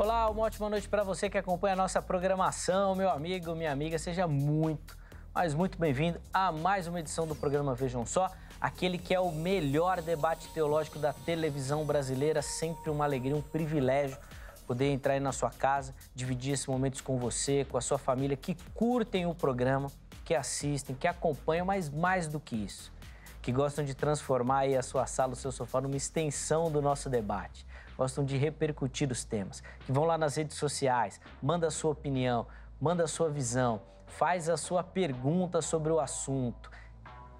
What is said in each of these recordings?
Olá, uma ótima noite para você que acompanha a nossa programação, meu amigo, minha amiga, seja muito, mas muito bem-vindo a mais uma edição do programa Vejam Só, aquele que é o melhor debate teológico da televisão brasileira, sempre uma alegria, um privilégio poder entrar aí na sua casa, dividir esses momentos com você, com a sua família, que curtem o programa, que assistem, que acompanham, mas mais do que isso, que gostam de transformar aí a sua sala, o seu sofá numa extensão do nosso debate. Gostam de repercutir os temas, que vão lá nas redes sociais, manda a sua opinião, manda a sua visão, faz a sua pergunta sobre o assunto.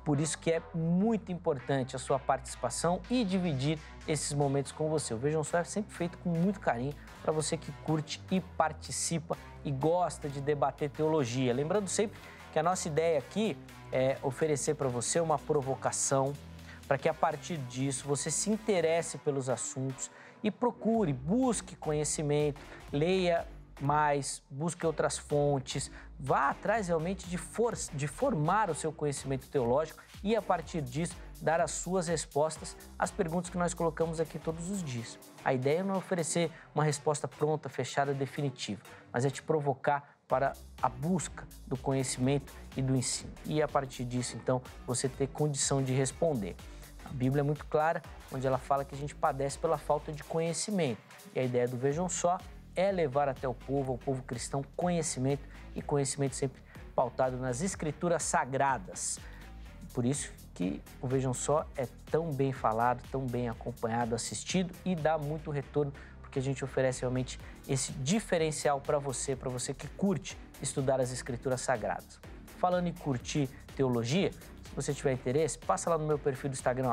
Por isso que é muito importante a sua participação e dividir esses momentos com você. O Vejam Só é sempre feito com muito carinho para você que curte e participa e gosta de debater teologia. Lembrando sempre que a nossa ideia aqui é oferecer para você uma provocação para que a partir disso você se interesse pelos assuntos e procure, busque conhecimento, leia mais, busque outras fontes, vá atrás realmente de formar o seu conhecimento teológico e, a partir disso, dar as suas respostas às perguntas que nós colocamos aqui todos os dias. A ideia não é oferecer uma resposta pronta, fechada, definitiva, mas é te provocar para a busca do conhecimento e do ensino. E, a partir disso, então, você ter condição de responder. A Bíblia é muito clara, onde ela fala que a gente padece pela falta de conhecimento. E a ideia do Vejam Só é levar até o povo, ao povo cristão, conhecimento, e conhecimento sempre pautado nas Escrituras Sagradas. Por isso que o Vejam Só é tão bem falado, tão bem acompanhado, assistido e dá muito retorno, porque a gente oferece realmente esse diferencial para você que curte estudar as Escrituras Sagradas. Falando em curtir teologia, se você tiver interesse, passa lá no meu perfil do Instagram,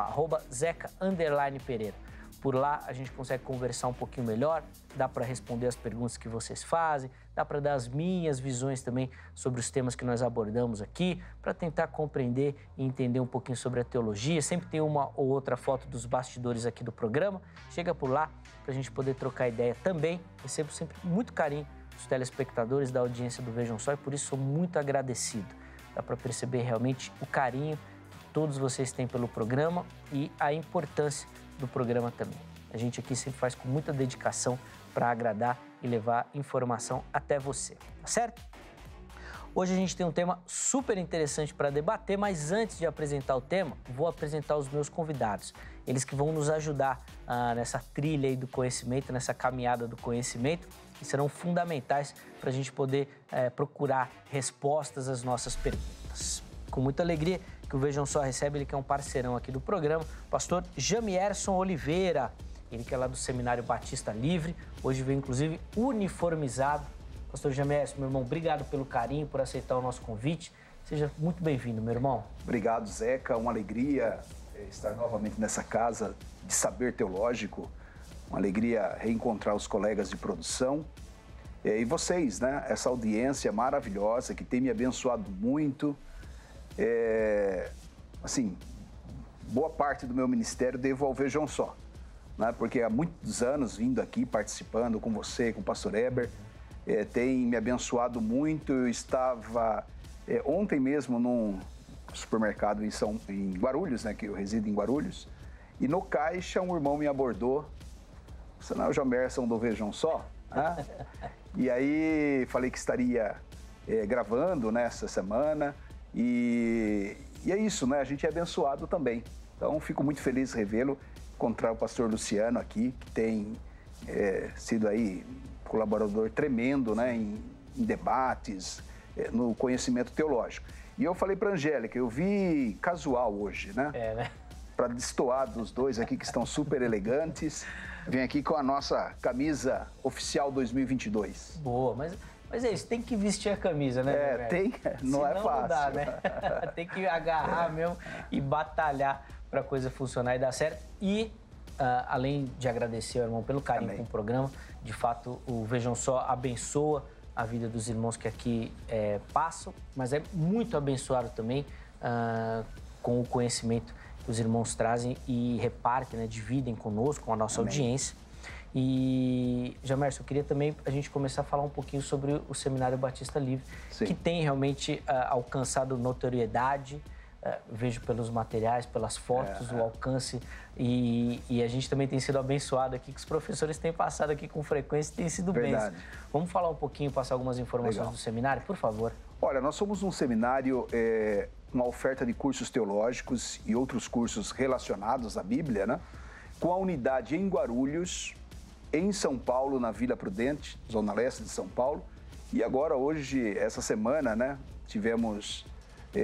@zeca_pereira. Por lá a gente consegue conversar um pouquinho melhor, dá para responder as perguntas que vocês fazem, dá para dar as minhas visões também sobre os temas que nós abordamos aqui, para tentar compreender e entender um pouquinho sobre a teologia. Sempre tem uma ou outra foto dos bastidores aqui do programa. Chega por lá para a gente poder trocar ideia também. Recebo sempre muito carinho dos telespectadores da audiência do Vejam Só e por isso sou muito agradecido. Dá para perceber realmente o carinho que todos vocês têm pelo programa e a importância do programa também. A gente aqui sempre faz com muita dedicação para agradar e levar informação até você, tá certo? Hoje a gente tem um tema super interessante para debater, mas antes de apresentar o tema, vou apresentar os meus convidados. Eles que vão nos ajudar nessa trilha aí do conhecimento, nessa caminhada do conhecimento, que serão fundamentais para a gente poder procurar respostas às nossas perguntas. Com muita alegria que o Vejam Só recebe, ele que é um parceirão aqui do programa, o pastor Jamierson Oliveira, ele que é lá do Seminário Batista Livre, hoje veio inclusive uniformizado. Pastor Jamierson, meu irmão, obrigado pelo carinho, por aceitar o nosso convite. Seja muito bem-vindo, meu irmão. Obrigado, Zeca. Uma alegria estar novamente nessa casa de saber teológico. Uma alegria reencontrar os colegas de produção. E vocês, né? Essa audiência maravilhosa que tem me abençoado muito. Assim, boa parte do meu ministério devo ao Vejam Só, né? Porque há muitos anos vindo aqui, participando com você, com o pastor Heber, tem me abençoado muito. Eu estava ontem mesmo num supermercado em Guarulhos, né, que eu resido em Guarulhos, e no caixa um irmão me abordou. Você não é o Jamierson do Vejam Só? Né? E aí falei que estaria gravando nessa semana, e é isso, né? A gente é abençoado também. Então fico muito feliz de revê-lo, encontrar o pastor Luciano aqui, que tem sido aí colaborador tremendo, né, em debates, no conhecimento teológico. E eu falei para a Angélica, eu vi casual hoje, né? Né? Para destoar dos dois aqui que estão super elegantes, vem aqui com a nossa camisa oficial 2022. Boa, mas é isso, tem que vestir a camisa, né? Tem, não é fácil. Não dá, né? Tem que agarrar mesmo e batalhar para a coisa funcionar e dar certo. E além de agradecer ao irmão pelo carinho com o programa, de fato o Vejam Só abençoa a vida dos irmãos que aqui passam, mas é muito abençoado também com o conhecimento que os irmãos trazem e repartem, né, dividem conosco, com a nossa audiência. E, Jamierson, eu queria também a gente começar a falar um pouquinho sobre o Seminário Batista Livre, que tem realmente alcançado notoriedade, vejo pelos materiais, pelas fotos, o alcance, e a gente também tem sido abençoado aqui, que os professores têm passado aqui com frequência e têm sido bênçãos. Vamos falar um pouquinho, passar algumas informações do seminário, por favor? Olha, nós somos um seminário, uma oferta de cursos teológicos e outros cursos relacionados à Bíblia, né? Com a unidade em Guarulhos, em São Paulo, na Vila Prudente, zona leste de São Paulo. E agora, hoje, essa semana, né, tivemos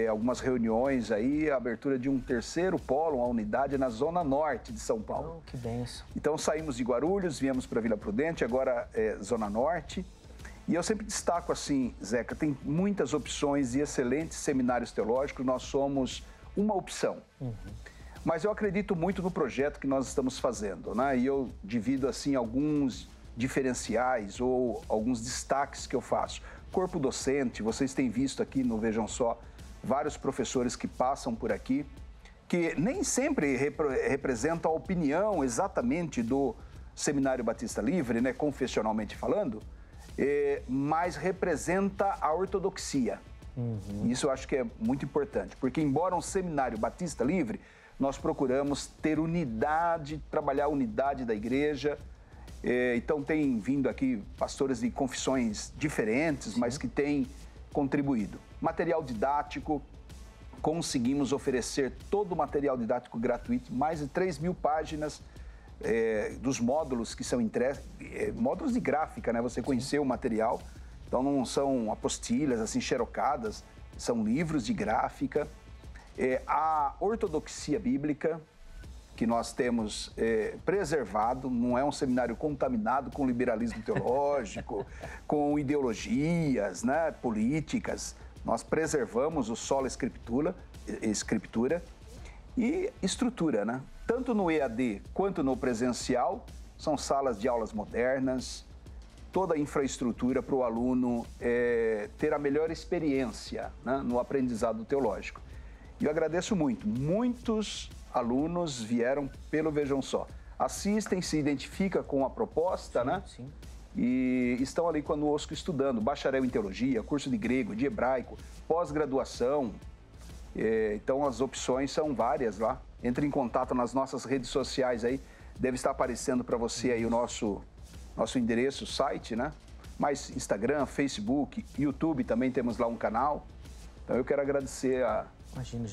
algumas reuniões aí, a abertura de um terceiro polo, uma unidade na zona norte de São Paulo. Que benção. Então, saímos de Guarulhos, viemos para Vila Prudente, agora zona norte. E eu sempre destaco assim, Zeca, tem muitas opções e excelentes seminários teológicos, nós somos uma opção. Mas eu acredito muito no projeto que nós estamos fazendo, né? E eu divido assim alguns diferenciais ou alguns destaques que eu faço. Corpo docente, vocês têm visto aqui no Vejam Só, vários professores que passam por aqui, que nem sempre representam a opinião exatamente do Seminário Batista Livre, né, confessionalmente falando, mas representa a ortodoxia. Isso eu acho que é muito importante, porque embora um Seminário Batista Livre, nós procuramos ter unidade, trabalhar a unidade da igreja. Então tem vindo aqui pastores de confissões diferentes, mas que têm contribuído. Material didático, conseguimos oferecer todo o material didático gratuito, mais de 3.000 páginas dos módulos que são entregues, módulos de gráfica, né? Você conheceu o material, então não são apostilhas assim xerocadas, são livros de gráfica. A ortodoxia bíblica, que nós temos preservado, não é um seminário contaminado com liberalismo teológico, com ideologias, né, políticas. Nós preservamos o sola escritura e estrutura, né? Tanto no EAD quanto no presencial, são salas de aulas modernas, toda a infraestrutura para o aluno ter a melhor experiência, né, no aprendizado teológico. E eu agradeço muito. Muitos alunos vieram pelo Vejam Só. Assistem, se identificam com a proposta, né? Sim. E estão ali conosco estudando bacharel em teologia, curso de grego, de hebraico, pós-graduação. Então as opções são várias lá. Entre em contato nas nossas redes sociais aí, deve estar aparecendo para você aí o nosso endereço, site, né? Mas Instagram, Facebook, YouTube também temos lá um canal. Então eu quero agradecer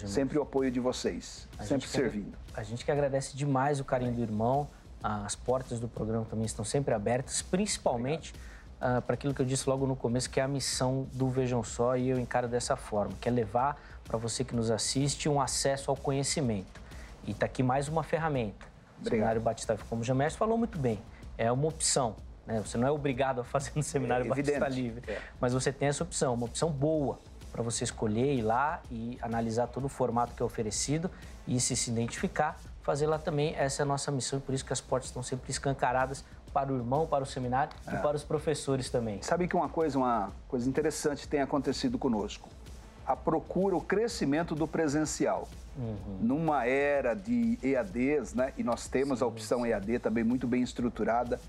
sempre o apoio de vocês, sempre servindo. A gente que agradece demais o carinho do irmão, as portas do programa também estão sempre abertas, principalmente para aquilo que eu disse logo no começo, que é a missão do Vejam Só, e eu encaro dessa forma, que é levar para você que nos assiste um acesso ao conhecimento. E está aqui mais uma ferramenta. O Seminário Batista Livre, como o Jamércio falou muito bem, é uma opção, né? Você não é obrigado a fazer no Seminário Batista Livre, mas você tem essa opção, uma opção boa, para você escolher, ir lá e analisar todo o formato que é oferecido e se identificar, fazer lá também. Essa é a nossa missão e por isso que as portas estão sempre escancaradas para o irmão, para o seminário e para os professores também. Sabe que uma coisa interessante tem acontecido conosco? A procura, o crescimento do presencial. Numa era de EADs, né? E nós temos a opção EAD também muito bem estruturada,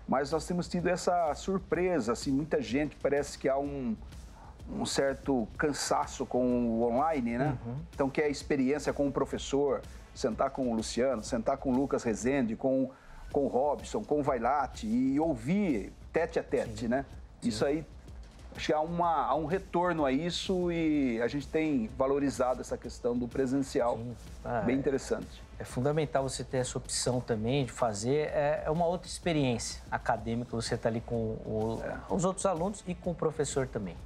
mas nós temos tido essa surpresa, assim, muita gente, parece que há um certo cansaço com o online, né? Então, que é a experiência com o professor, sentar com o Luciano, sentar com o Lucas Rezende, com o Robson, com o Vailate e ouvir tete a tete, né? Isso aí, acho que há um retorno a isso e a gente tem valorizado essa questão do presencial, bem interessante. É fundamental você ter essa opção também de fazer, é uma outra experiência acadêmica, você está ali com os outros alunos e com o professor também.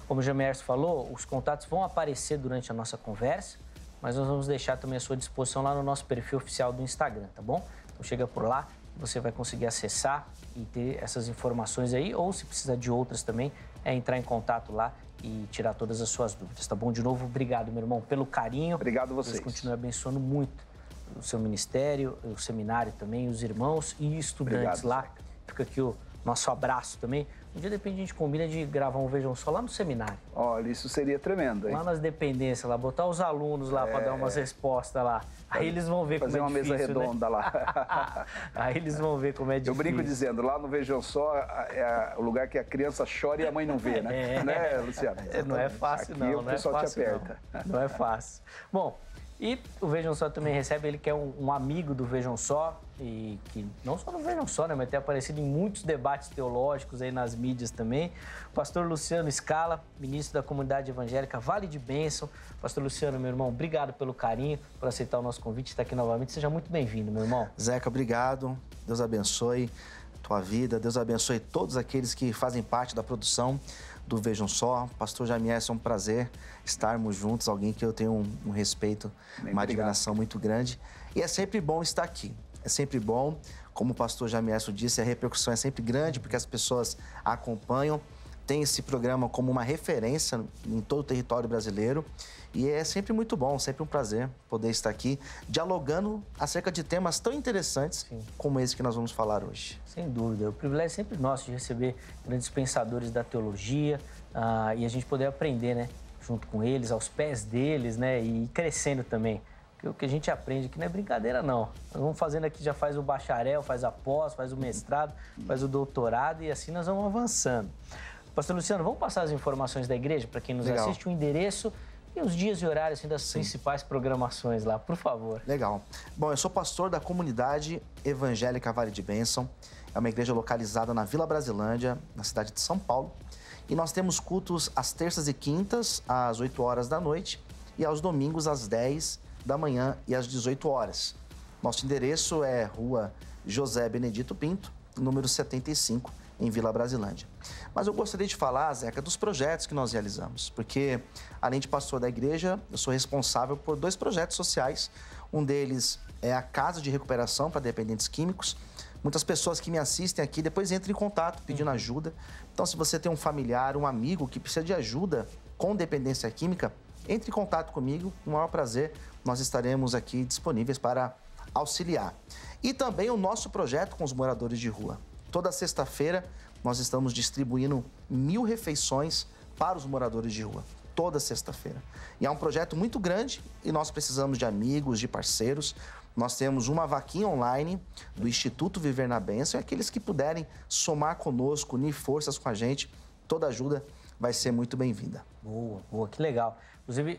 Como o Jamércio falou, os contatos vão aparecer durante a nossa conversa, mas nós vamos deixar também à sua disposição lá no nosso perfil oficial do Instagram, tá bom? Então chega por lá, você vai conseguir acessar e ter essas informações aí, ou se precisar de outras também, entrar em contato lá e tirar todas as suas dúvidas, tá bom? De novo, obrigado, meu irmão, pelo carinho. Obrigado a vocês. Deus continue abençoando muito o seu ministério, o seminário também, os irmãos e estudantes lá. Fica aqui o nosso abraço também Um dia, de repente, a gente combina de gravar um Vejam Só lá no seminário. Olha, isso seria tremendo, hein? Lá nas dependências, lá, botar os alunos lá para dar umas respostas lá. Aí eles vão ver como é difícil, fazer uma mesa redonda, né? Lá. Aí eles vão ver como é difícil. Eu brinco dizendo, lá no Vejam Só é o lugar que a criança chora e a mãe não vê, né? Né, Luciano? Não é fácil, aqui não. o pessoal te aperta. Não é fácil. Bom, e o Vejam Só também recebe, ele que é um amigo do Vejam Só, e que não só no Vejam Só, né, mas tem aparecido em muitos debates teológicos aí nas mídias também. O pastor Luciano Scala, ministro da Comunidade Evangélica Vale de Bênção. Pastor Luciano, meu irmão, obrigado pelo carinho, por aceitar o nosso convite, estar aqui novamente. Seja muito bem-vindo, meu irmão. Zeca, obrigado. Deus abençoe tua vida. Deus abençoe todos aqueles que fazem parte da produção do Vejam Só. Pastor Jamiés, é um prazer estarmos juntos, alguém que eu tenho um respeito, uma admiração muito grande. E é sempre bom estar aqui. É sempre bom, como o pastor Jamiés disse, a repercussão é sempre grande, porque as pessoas acompanham, tem esse programa como uma referência em todo o território brasileiro. E é sempre muito bom, sempre um prazer poder estar aqui dialogando acerca de temas tão interessantes como esse que nós vamos falar hoje. Sem dúvida. O privilégio é sempre nosso de receber grandes pensadores da teologia e a gente poder aprender, né, junto com eles, aos pés deles, né, e ir crescendo também. Porque o que a gente aprende aqui não é brincadeira, não. Nós vamos fazendo aqui, já faz o bacharel, faz a pós, faz o mestrado, faz o doutorado e assim nós vamos avançando. Pastor Luciano, vamos passar as informações da igreja para quem nos assiste, o endereço e os dias e horários assim, das principais programações lá, por favor. Legal. Bom, eu sou pastor da Comunidade Evangélica Vale de Bênção. É uma igreja localizada na Vila Brasilândia, na cidade de São Paulo. E nós temos cultos às terças e quintas, às 8 horas da noite, e aos domingos, às 10 da manhã e às 18 horas. Nosso endereço é Rua José Benedito Pinto, número 75, em Vila Brasilândia. Mas eu gostaria de falar, Zeca, dos projetos que nós realizamos, porque, além de pastor da igreja, eu sou responsável por 2 projetos sociais. Um deles é a Casa de Recuperação para Dependentes Químicos. Muitas pessoas que me assistem aqui depois entram em contato pedindo ajuda. Então, se você tem um familiar, um amigo que precisa de ajuda com dependência química, entre em contato comigo, com o maior prazer, nós estaremos aqui disponíveis para auxiliar. E também o nosso projeto com os moradores de rua. Toda sexta-feira, nós estamos distribuindo 1000 refeições para os moradores de rua. Toda sexta-feira. E é um projeto muito grande e nós precisamos de amigos, de parceiros. Nós temos uma vaquinha online do Instituto Viver na Bênção. E aqueles que puderem somar conosco, unir forças com a gente, toda ajuda vai ser muito bem-vinda. Boa, que legal. Inclusive,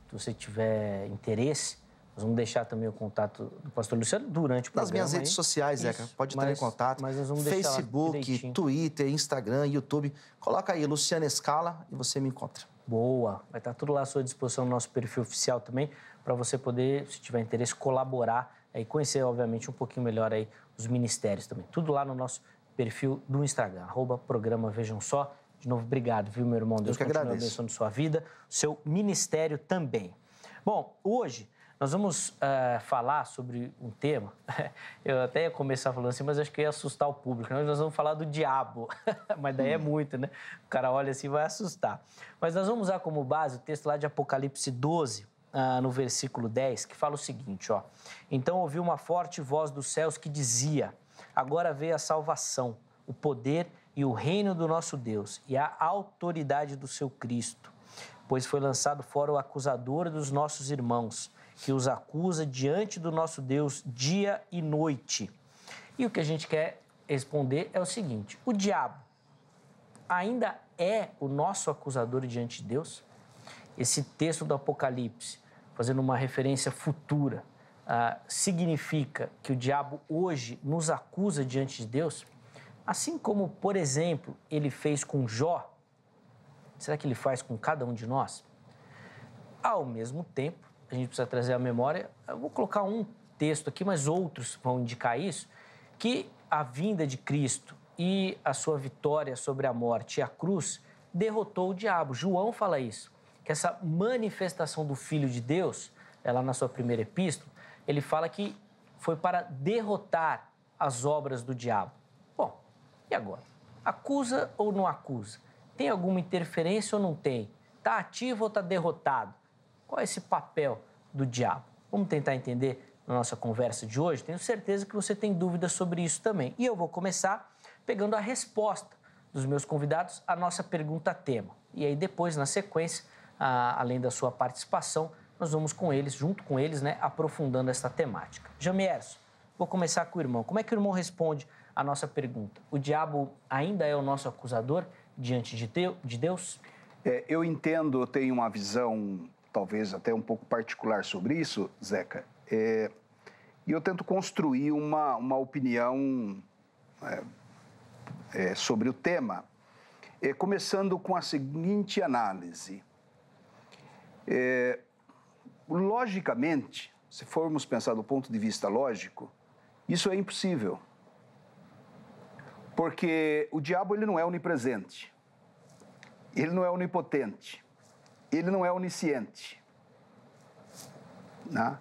se você tiver interesse, nós vamos deixar também o contato do pastor Luciano durante o programa. Nas minhas redes sociais, Zeca, pode entrar em contato. Mas nós vamos deixar Facebook, Twitter, Instagram, YouTube. Coloca aí, Luciano Scala, e você me encontra. Boa, vai estar tudo lá à sua disposição no nosso perfil oficial também, para você poder, se tiver interesse, colaborar e conhecer, obviamente, um pouquinho melhor aí os ministérios também. Tudo lá no nosso perfil do Instagram, @programa Vejam Só. De novo, obrigado, viu, meu irmão? Deus continue abençoando sua vida, seu ministério também. Bom, hoje nós vamos falar sobre um tema, eu até ia começar falando assim, mas acho que ia assustar o público. Nós vamos falar do diabo, mas daí é muito, né? O cara olha assim e vai assustar. Mas nós vamos usar como base o texto lá de Apocalipse 12, no versículo 10, que fala o seguinte, ó. Então ouvi uma forte voz dos céus que dizia, agora veio a salvação, o poder e o reino do nosso Deus e a autoridade do seu Cristo, pois foi lançado fora o acusador dos nossos irmãos, que os acusa diante do nosso Deus dia e noite. E o que a gente quer responder é o seguinte, o diabo ainda é o nosso acusador diante de Deus? Esse texto do Apocalipse, fazendo uma referência futura, significa que o diabo hoje nos acusa diante de Deus? Assim como, por exemplo, ele fez com Jó, será que ele faz com cada um de nós? Ao mesmo tempo, a gente precisa trazer à memória, eu vou colocar um texto aqui, mas outros vão indicar isso, que a vinda de Cristo e a sua vitória sobre a morte e a cruz derrotou o diabo. João fala isso, que essa manifestação do Filho de Deus, lá na sua primeira epístola, ele fala que foi para derrotar as obras do diabo. Bom, e agora? Acusa ou não acusa? Tem alguma interferência ou não tem? Está ativo ou está derrotado? Qual é esse papel do diabo? Vamos tentar entender na nossa conversa de hoje. Tenho certeza que você tem dúvidas sobre isso também. E eu vou começar pegando a resposta dos meus convidados a nossa pergunta-tema. E aí depois, na sequência, além da sua participação, nós vamos junto com eles, né, aprofundando essa temática. Jamierson, vou começar com o irmão. Como é que o irmão responde a nossa pergunta? O diabo ainda é o nosso acusador diante de Deus? Eu entendo, eu tenho uma visão talvez até um pouco particular sobre isso, Zeca, e eu tento construir uma opinião sobre o tema, começando com a seguinte análise. Logicamente, se formos pensar do ponto de vista lógico, isso é impossível. Porque o diabo ele não é onipresente, ele não é onipotente, ele não é onisciente. Né?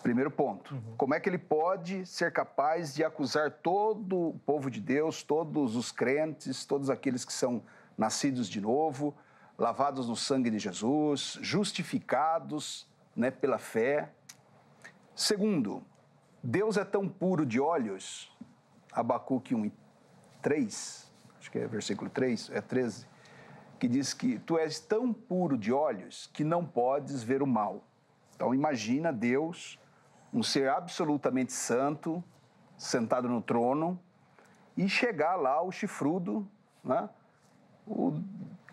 Primeiro ponto. Como é que ele pode ser capaz de acusar todo o povo de Deus, todos os crentes, todos aqueles que são nascidos de novo, lavados no sangue de Jesus, justificados, né, pela fé? Segundo, Deus é tão puro de olhos, Abacuque 1:3, acho que é versículo 3, 13, que diz que tu és tão puro de olhos que não podes ver o mal. Então imagina Deus, um ser absolutamente santo, sentado no trono, e chegar lá o chifrudo, né, o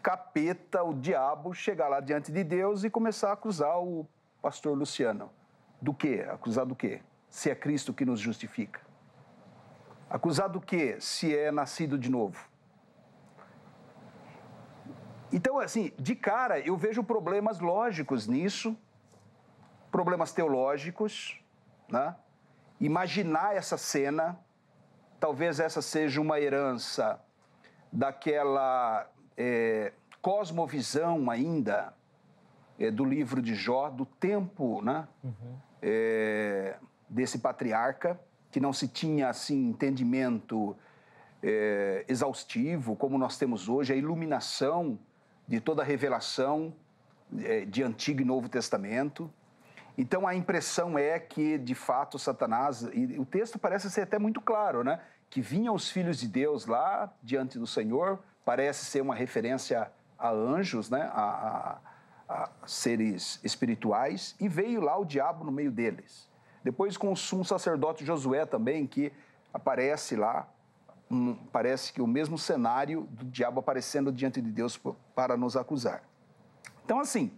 capeta, o diabo, chegar lá diante de Deus e começar a acusar o pastor Luciano. Do quê? Acusar do quê? Se é Cristo que nos justifica. Acusar do quê? Se é nascido de novo. Então, assim, de cara, eu vejo problemas lógicos nisso, problemas teológicos, né? Imaginar essa cena, talvez essa seja uma herança daquela cosmovisão ainda do livro de Jó, do tempo, né? Desse patriarca, que não se tinha, assim, entendimento exaustivo, como nós temos hoje, a iluminação de toda a revelação de Antigo e Novo Testamento. Então, a impressão é que, de fato, Satanás... E o texto parece ser até muito claro, né? Que vinham os filhos de Deus lá, diante do Senhor, parece ser uma referência a anjos, né? A seres espirituais, e veio lá o diabo no meio deles. Depois com o sumo sacerdote Josué também, que aparece lá, parece que o mesmo cenário do diabo aparecendo diante de Deus para nos acusar. Então, assim,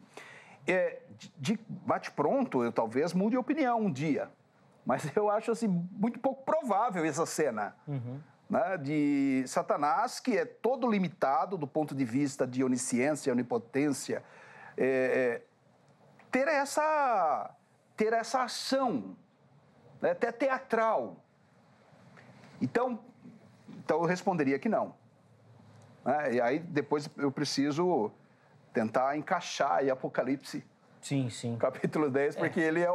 de bate-pronto, eu talvez mude de opinião um dia, mas eu acho, assim, muito pouco provável essa cena, né, de Satanás, que é todo limitado do ponto de vista de onisciência, onipotência, ter essa ação, né, até teatral. Então eu responderia que não. Né? E aí depois eu preciso tentar encaixar aí Apocalipse, capítulo 10, porque ele é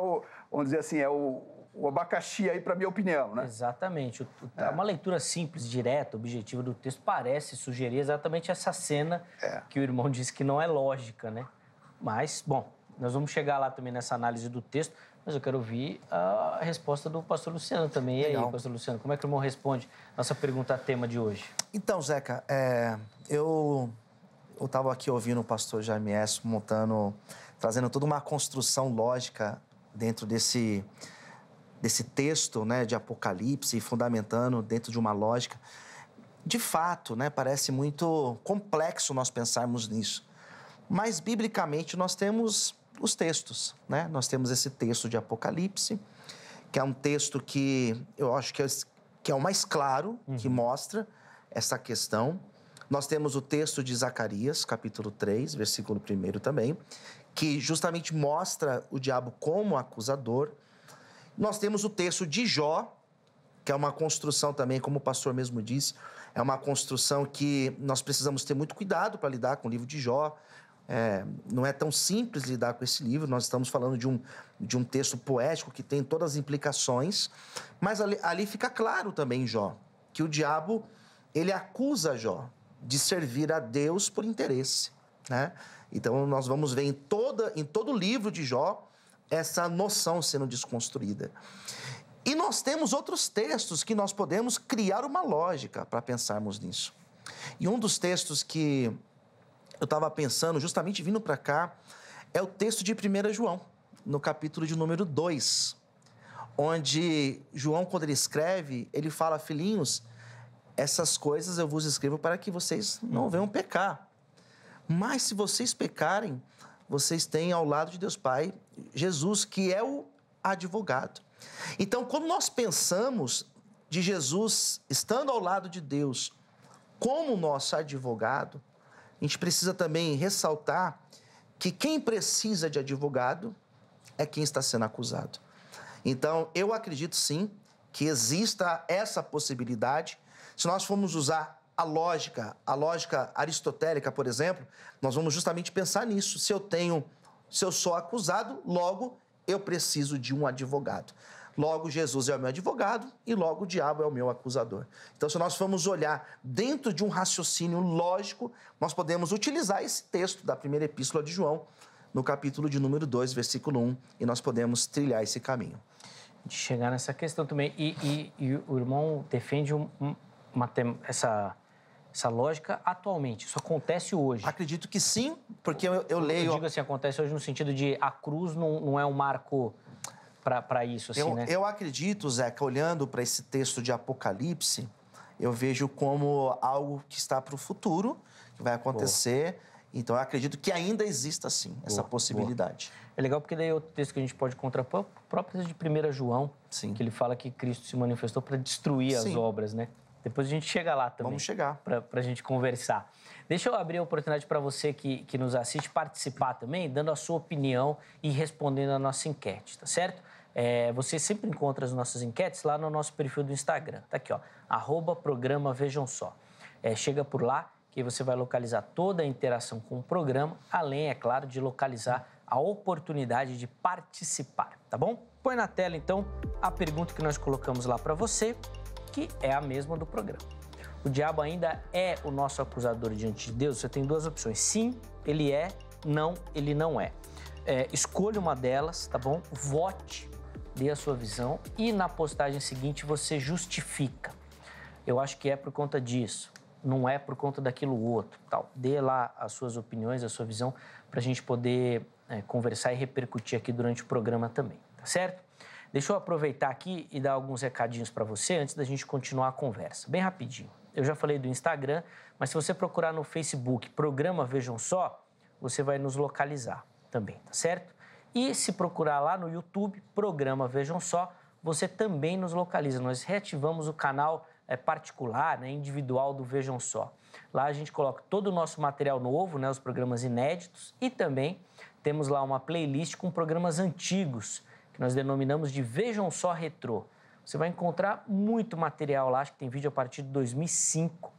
vamos dizer assim, é o abacaxi aí para minha opinião, né? Exatamente. Uma leitura simples, direta, objetiva do texto parece sugerir exatamente essa cena que o irmão disse que não é lógica, né? Mas, bom, nós vamos chegar lá também nessa análise do texto, mas eu quero ouvir a resposta do pastor Luciano também. E aí, pastor Luciano, como é que o irmão responde nossa pergunta-tema de hoje? Então, Zeca, eu estava aqui ouvindo o pastor Jamierson trazendo toda uma construção lógica dentro desse texto, né, de Apocalipse, fundamentando dentro de uma lógica. De fato, né, parece muito complexo nós pensarmos nisso. Mas, biblicamente, nós temos os textos, né? Nós temos esse texto de Apocalipse, que é um texto que eu acho que é o mais claro, que mostra essa questão. Nós temos o texto de Zacarias, capítulo 3, versículo 1 também, que justamente mostra o diabo como acusador. Nós temos o texto de Jó, que é uma construção também, como o pastor mesmo disse, é uma construção que nós precisamos ter muito cuidado para lidar com o livro de Jó. Não é tão simples lidar com esse livro, nós estamos falando de um texto poético que tem todas as implicações, mas ali fica claro também, Jó, que o diabo, ele acusa Jó de servir a Deus por interesse, né? Então, nós vamos ver em todo o livro de Jó essa noção sendo desconstruída. E nós temos outros textos que nós podemos criar uma lógica para pensarmos nisso. E um dos textos que eu estava pensando, justamente vindo para cá, é o texto de 1 João, no capítulo de número 2, onde João, quando ele escreve, ele fala: filhinhos, essas coisas eu vos escrevo para que vocês não venham pecar. Mas se vocês pecarem, vocês têm ao lado de Deus Pai Jesus, que é o advogado. Então, quando nós pensamos de Jesus estando ao lado de Deus como nosso advogado, a gente precisa também ressaltar que quem precisa de advogado é quem está sendo acusado. Então, eu acredito sim que exista essa possibilidade. Se nós formos usar a lógica aristotélica, por exemplo, nós vamos justamente pensar nisso. Se eu sou acusado, logo eu preciso de um advogado. Logo, Jesus é o meu advogado e logo o diabo é o meu acusador. Então, se nós formos olhar dentro de um raciocínio lógico, nós podemos utilizar esse texto da primeira epístola de João, no capítulo de número 2, versículo 1, e nós podemos trilhar esse caminho. De chegar nessa questão também. E o irmão defende essa lógica atualmente. Isso acontece hoje. Acredito que sim, porque eu leio... Eu digo assim, acontece hoje no sentido de a cruz não é um marco para isso, assim, né? Eu acredito, Zeca, olhando para esse texto de Apocalipse, eu vejo como algo que está para o futuro, que vai acontecer. Boa. Então, eu acredito que ainda exista, sim, essa possibilidade. Boa. É legal porque daí é outro texto que a gente pode contrapor, o próprio texto de 1 João, sim, que ele fala que Cristo se manifestou para destruir as obras, né? Depois a gente chega lá também. Vamos chegar. Para a gente conversar. Deixa eu abrir a oportunidade para você que nos assiste participar também, dando a sua opinião e respondendo a nossa enquete, tá certo? Você sempre encontra as nossas enquetes lá no nosso perfil do Instagram. Tá aqui, ó, @programa Vejam Só. Chega por lá que você vai localizar toda a interação com o programa, além, é claro, de localizar a oportunidade de participar, tá bom? Põe na tela, então, a pergunta que nós colocamos lá para você, que é a mesma do programa. O diabo ainda é o nosso acusador diante de Deus? Você tem duas opções. Sim, ele é. Não, ele não é. Escolha uma delas, tá bom? Vote, dê a sua visão e na postagem seguinte você justifica. Eu acho que é por conta disso, não é por conta daquilo outro, tal. Dê lá as suas opiniões, a sua visão, para a gente poder conversar e repercutir aqui durante o programa também, tá certo? Deixa eu aproveitar aqui e dar alguns recadinhos para você antes da gente continuar a conversa. Bem rapidinho. Eu já falei do Instagram, mas se você procurar no Facebook Programa Vejam Só, você vai nos localizar também, tá certo? E se procurar lá no YouTube Programa Vejam Só, você também nos localiza. Nós reativamos o canal particular, né, individual do Vejam Só. Lá a gente coloca todo o nosso material novo, né, os programas inéditos, e também temos lá uma playlist com programas antigos, que nós denominamos de Vejam Só Retrô. Você vai encontrar muito material lá, acho que tem vídeo a partir de 2005.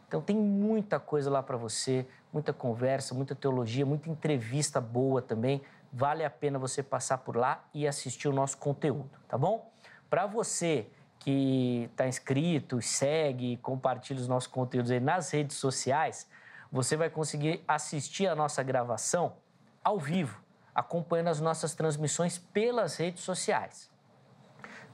Então tem muita coisa lá para você, muita conversa, muita teologia, muita entrevista boa também. Vale a pena você passar por lá e assistir o nosso conteúdo, tá bom? Para você que está inscrito, segue, compartilha os nossos conteúdos aí nas redes sociais, você vai conseguir assistir a nossa gravação ao vivo, acompanhando as nossas transmissões pelas redes sociais.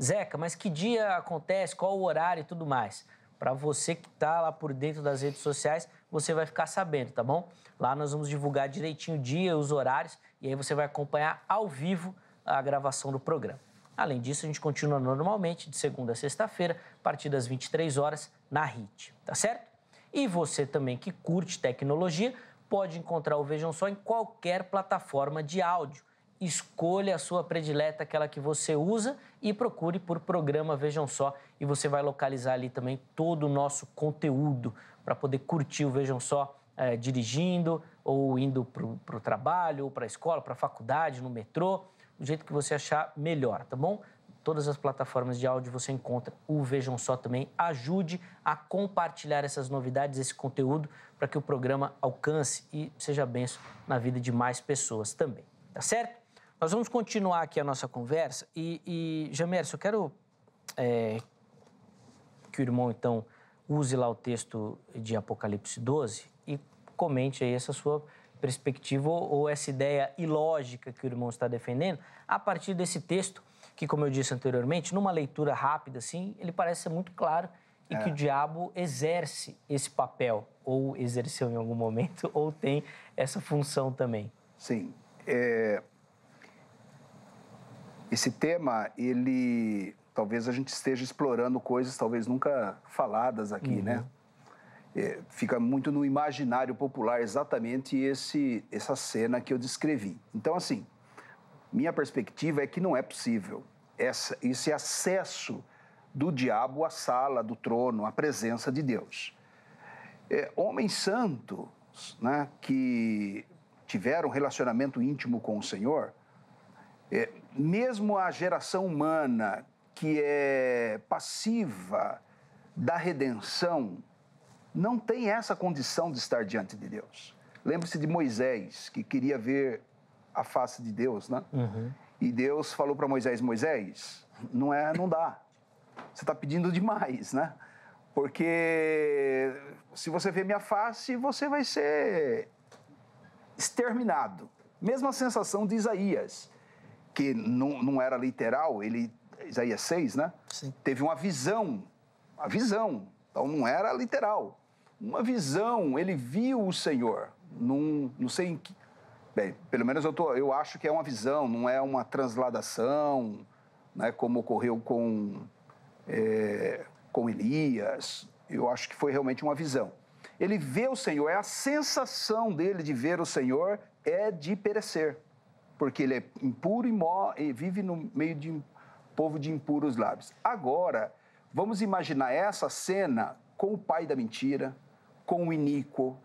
Zeca, mas que dia acontece, qual o horário e tudo mais? Para você que está lá por dentro das redes sociais, você vai ficar sabendo, tá bom? Lá nós vamos divulgar direitinho o dia, os horários, e aí você vai acompanhar ao vivo a gravação do programa. Além disso, a gente continua normalmente de segunda a sexta-feira, a partir das 23 horas, na HIT, tá certo? E você também que curte tecnologia, pode encontrar o Vejam Só em qualquer plataforma de áudio. Escolha a sua predileta, aquela que você usa, e procure por Programa Vejam Só. E você vai localizar ali também todo o nosso conteúdo para poder curtir o Vejam Só dirigindo, ou indo para o trabalho, ou para a escola, para a faculdade, no metrô, do jeito que você achar melhor, tá bom? Todas as plataformas de áudio você encontra o Vejam Só também. Ajude a compartilhar essas novidades, esse conteúdo, para que o programa alcance e seja bênção na vida de mais pessoas também, tá certo? Nós vamos continuar aqui a nossa conversa e Jamércio, eu quero que o irmão, então, use lá o texto de Apocalipse 12 e comente aí essa sua perspectiva ou essa ideia ilógica que o irmão está defendendo a partir desse texto que, como eu disse anteriormente, numa leitura rápida, assim, ele parece ser muito claro e que o diabo exerce esse papel, ou exerceu em algum momento, ou tem essa função também. Sim. Esse tema, talvez a gente esteja explorando coisas talvez nunca faladas aqui, né? Fica muito no imaginário popular exatamente essa cena que eu descrevi. Então, assim, minha perspectiva é que não é possível esse acesso do diabo à sala do trono, à presença de Deus. Homens santos, né, que tiveram um relacionamento íntimo com o Senhor, mesmo a geração humana que é passiva da redenção, não tem essa condição de estar diante de Deus. Lembre-se de Moisés, que queria ver a face de Deus, né? E Deus falou para Moisés, não dá. Você está pedindo demais, né? Porque se você ver minha face, você vai ser exterminado. Mesma sensação de Isaías, que não era literal, Isaías 6, né? Sim. Teve uma visão, então não era literal. Uma visão, ele viu o Senhor, não sei em que... Bem, pelo menos eu acho que é uma visão, não é uma transladação, né, como ocorreu com Elias. Eu acho que foi realmente uma visão. Ele vê o Senhor, a sensação dele de ver o Senhor é de perecer, porque ele é impuro e vive no meio de um povo de impuros lábios. Agora, vamos imaginar essa cena com o pai da mentira, com o iníquo,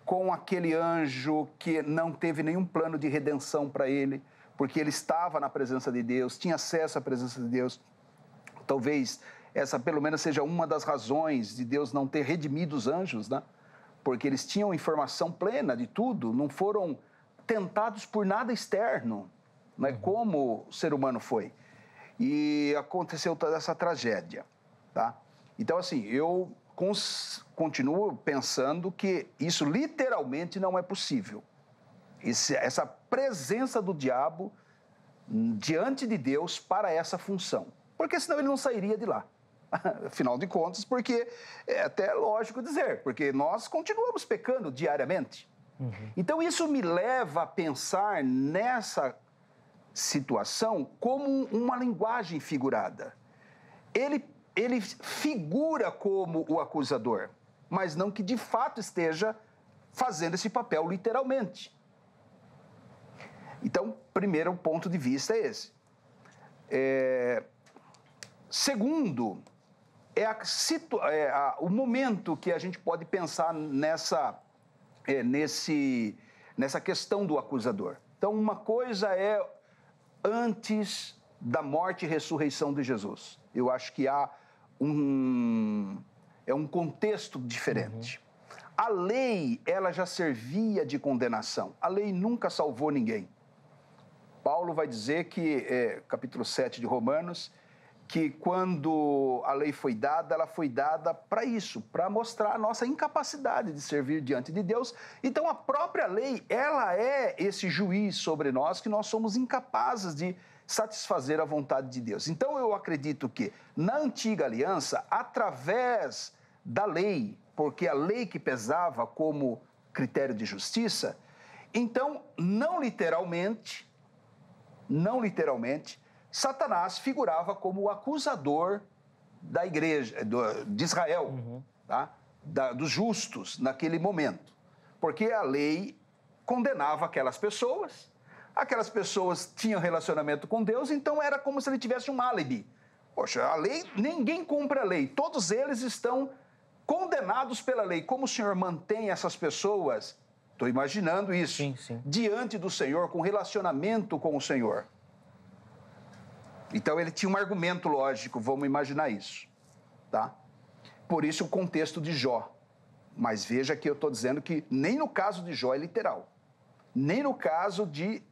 com aquele anjo que não teve nenhum plano de redenção para ele, porque ele estava na presença de Deus, tinha acesso à presença de Deus. Talvez essa pelo menos seja uma das razões de Deus não ter redimido os anjos, né? Porque eles tinham informação plena de tudo, não foram tentados por nada externo, né? Como o ser humano foi. E aconteceu toda essa tragédia, tá? Então, assim, eu continuo pensando que isso literalmente não é possível. Essa presença do diabo diante de Deus para essa função. Porque senão ele não sairia de lá. Afinal de contas, porque é até lógico dizer, porque nós continuamos pecando diariamente. Então isso me leva a pensar nessa situação como uma linguagem figurada. Ele figura como o acusador, mas não que de fato esteja fazendo esse papel literalmente. Então, primeiro ponto de vista é esse. Segundo, o momento que a gente pode pensar nessa questão do acusador. Então, uma coisa é antes da morte e ressurreição de Jesus. Eu acho que há um contexto diferente. A lei, ela já servia de condenação. A lei nunca salvou ninguém. Paulo vai dizer que, capítulo 7 de Romanos, que quando a lei foi dada, ela foi dada para isso, para mostrar a nossa incapacidade de servir diante de Deus. Então, a própria lei, ela é esse juiz sobre nós, que nós somos incapazes de satisfazer a vontade de Deus. Então, eu acredito que, na antiga aliança, através da lei, porque a lei que pesava como critério de justiça, então, não literalmente, Satanás figurava como o acusador da igreja, de Israel, tá? Dos justos naquele momento. Porque a lei condenava aquelas pessoas tinham relacionamento com Deus, então era como se ele tivesse um álibi. Poxa, a lei, ninguém cumpre a lei, todos eles estão condenados pela lei. Como o Senhor mantém essas pessoas, estou imaginando isso, sim. diante do Senhor, com relacionamento com o Senhor? Então, ele tinha um argumento lógico, vamos imaginar isso, tá? Por isso, o contexto de Jó. Mas veja que eu estou dizendo que nem no caso de Jó é literal. Nem no caso de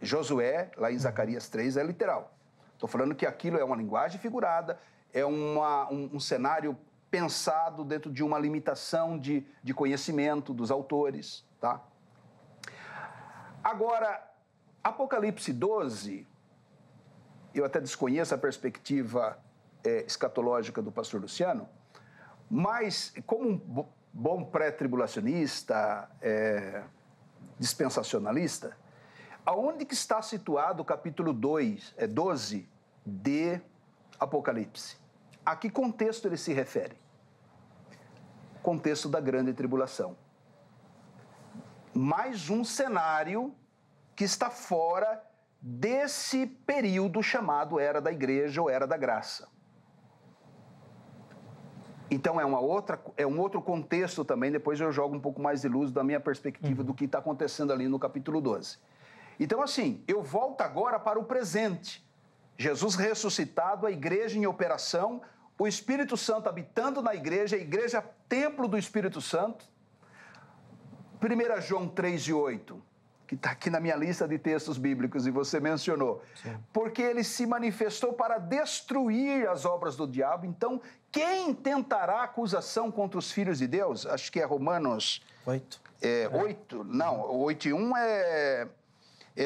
Josué, lá em Zacarias 3, é literal. Estou falando que aquilo é uma linguagem figurada, é um cenário pensado dentro de uma limitação de conhecimento dos autores, tá? Agora, Apocalipse 12... eu até desconheço a perspectiva escatológica do pastor Luciano, Mas, como um bom pré-tribulacionista, dispensacionalista, aonde que está situado o capítulo 12 de Apocalipse? A que contexto ele se refere? Contexto da grande tribulação. Mais um cenário que está fora desse período chamado Era da Igreja ou Era da Graça. Então é um outro contexto também, depois eu jogo um pouco mais de luz da minha perspectiva do que está acontecendo ali no capítulo 12. Então assim, eu volto agora para o presente. Jesus ressuscitado, a igreja em operação, o Espírito Santo habitando na igreja, a igreja templo do Espírito Santo. 1 João 3:8, que está aqui na minha lista de textos bíblicos e você mencionou. Sim. Porque ele se manifestou para destruir as obras do diabo. Então, quem tentará acusação contra os filhos de Deus? Acho que é Romanos 8. 8? Não, 8:1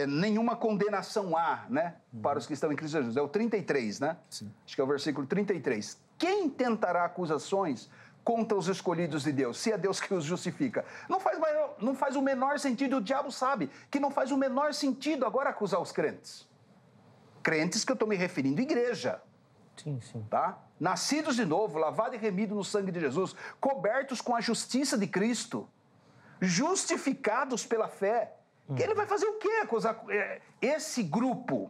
nenhuma condenação há, né? Para os que estão em Cristo Jesus. É o 33, né? Sim. Acho que é o versículo 33. Quem tentará acusações contra os escolhidos de Deus, se é Deus que os justifica? Não faz o menor sentido, o diabo sabe que não faz o menor sentido agora acusar os crentes. Crentes que eu estou me referindo à igreja. Sim, sim. Tá? Nascidos de novo, lavados e remidos no sangue de Jesus, cobertos com a justiça de Cristo, justificados pela fé. Que ele vai fazer o quê? Acusar esse grupo?